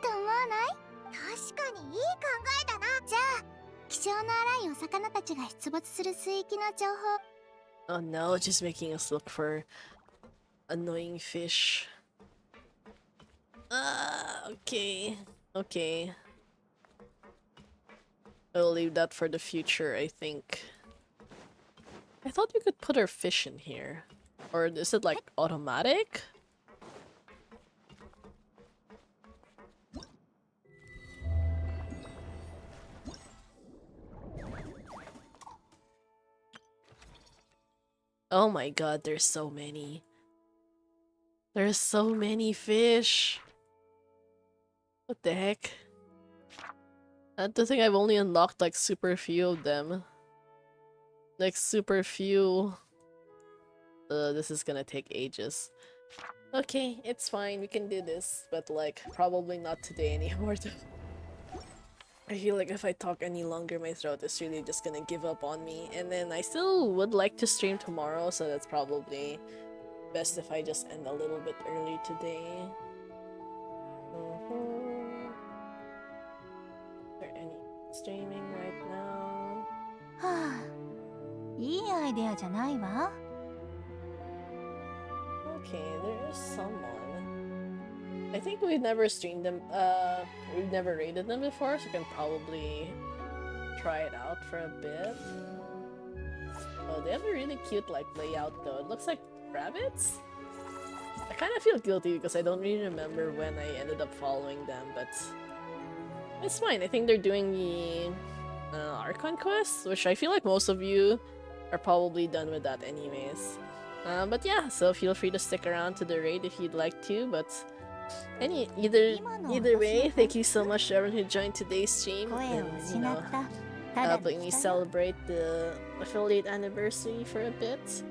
C: と思わない？
D: 確かにいい考えだな。
C: じゃあ、気性の荒いお魚たちが出没する水域の情報。
A: Oh no, just making us look for annoying fish. Okay. I'll leave that for the future, I think. I thought you could put our fish in here. Or is it like automatic? Oh my god, there's so many. There's so many fish. What the heck? I think I've only unlocked like super few of them. Like super few. This is gonna take ages. Okay, it's fine, we can do this, but like probably not today anymore. I feel like if I talk any longer, my throat is really just gonna give up on me. And then I still would like to stream tomorrow, so that's probably best if I just end a little bit early today. Is there any streaming right now?
L: はあ、いいアイデアじゃないわ。
A: Okay, there's someone. I think we've never streamed them, we've never raided them before, so we can probably try it out for a bit. Oh, they have a really cute, like, layout though. It looks like rabbits? I kind of feel guilty because I don't really remember when I ended up following them, but it's fine. I think they're doing the Archon quest, which I feel like most of you are probably done with that anyways. But yeah, so feel free to stick around to the raid if you'd like to, but either way, thank you so much to everyone who joined today's stream and, you know, helping me celebrate the affiliate anniversary for a bit,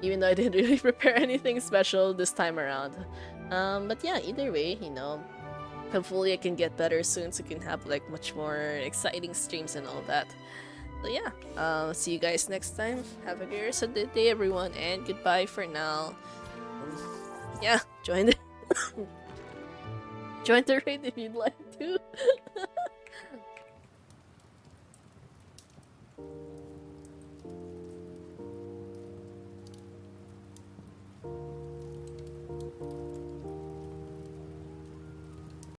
A: even though I didn't really prepare anything special this time around. But yeah, either way, you know, hopefully I can get better soon so we can have like much more exciting streams and all that. So yeah, see you guys next time. Have a good rest of the day, everyone, and goodbye for now. Yeah, join the join the raid if you'd like to.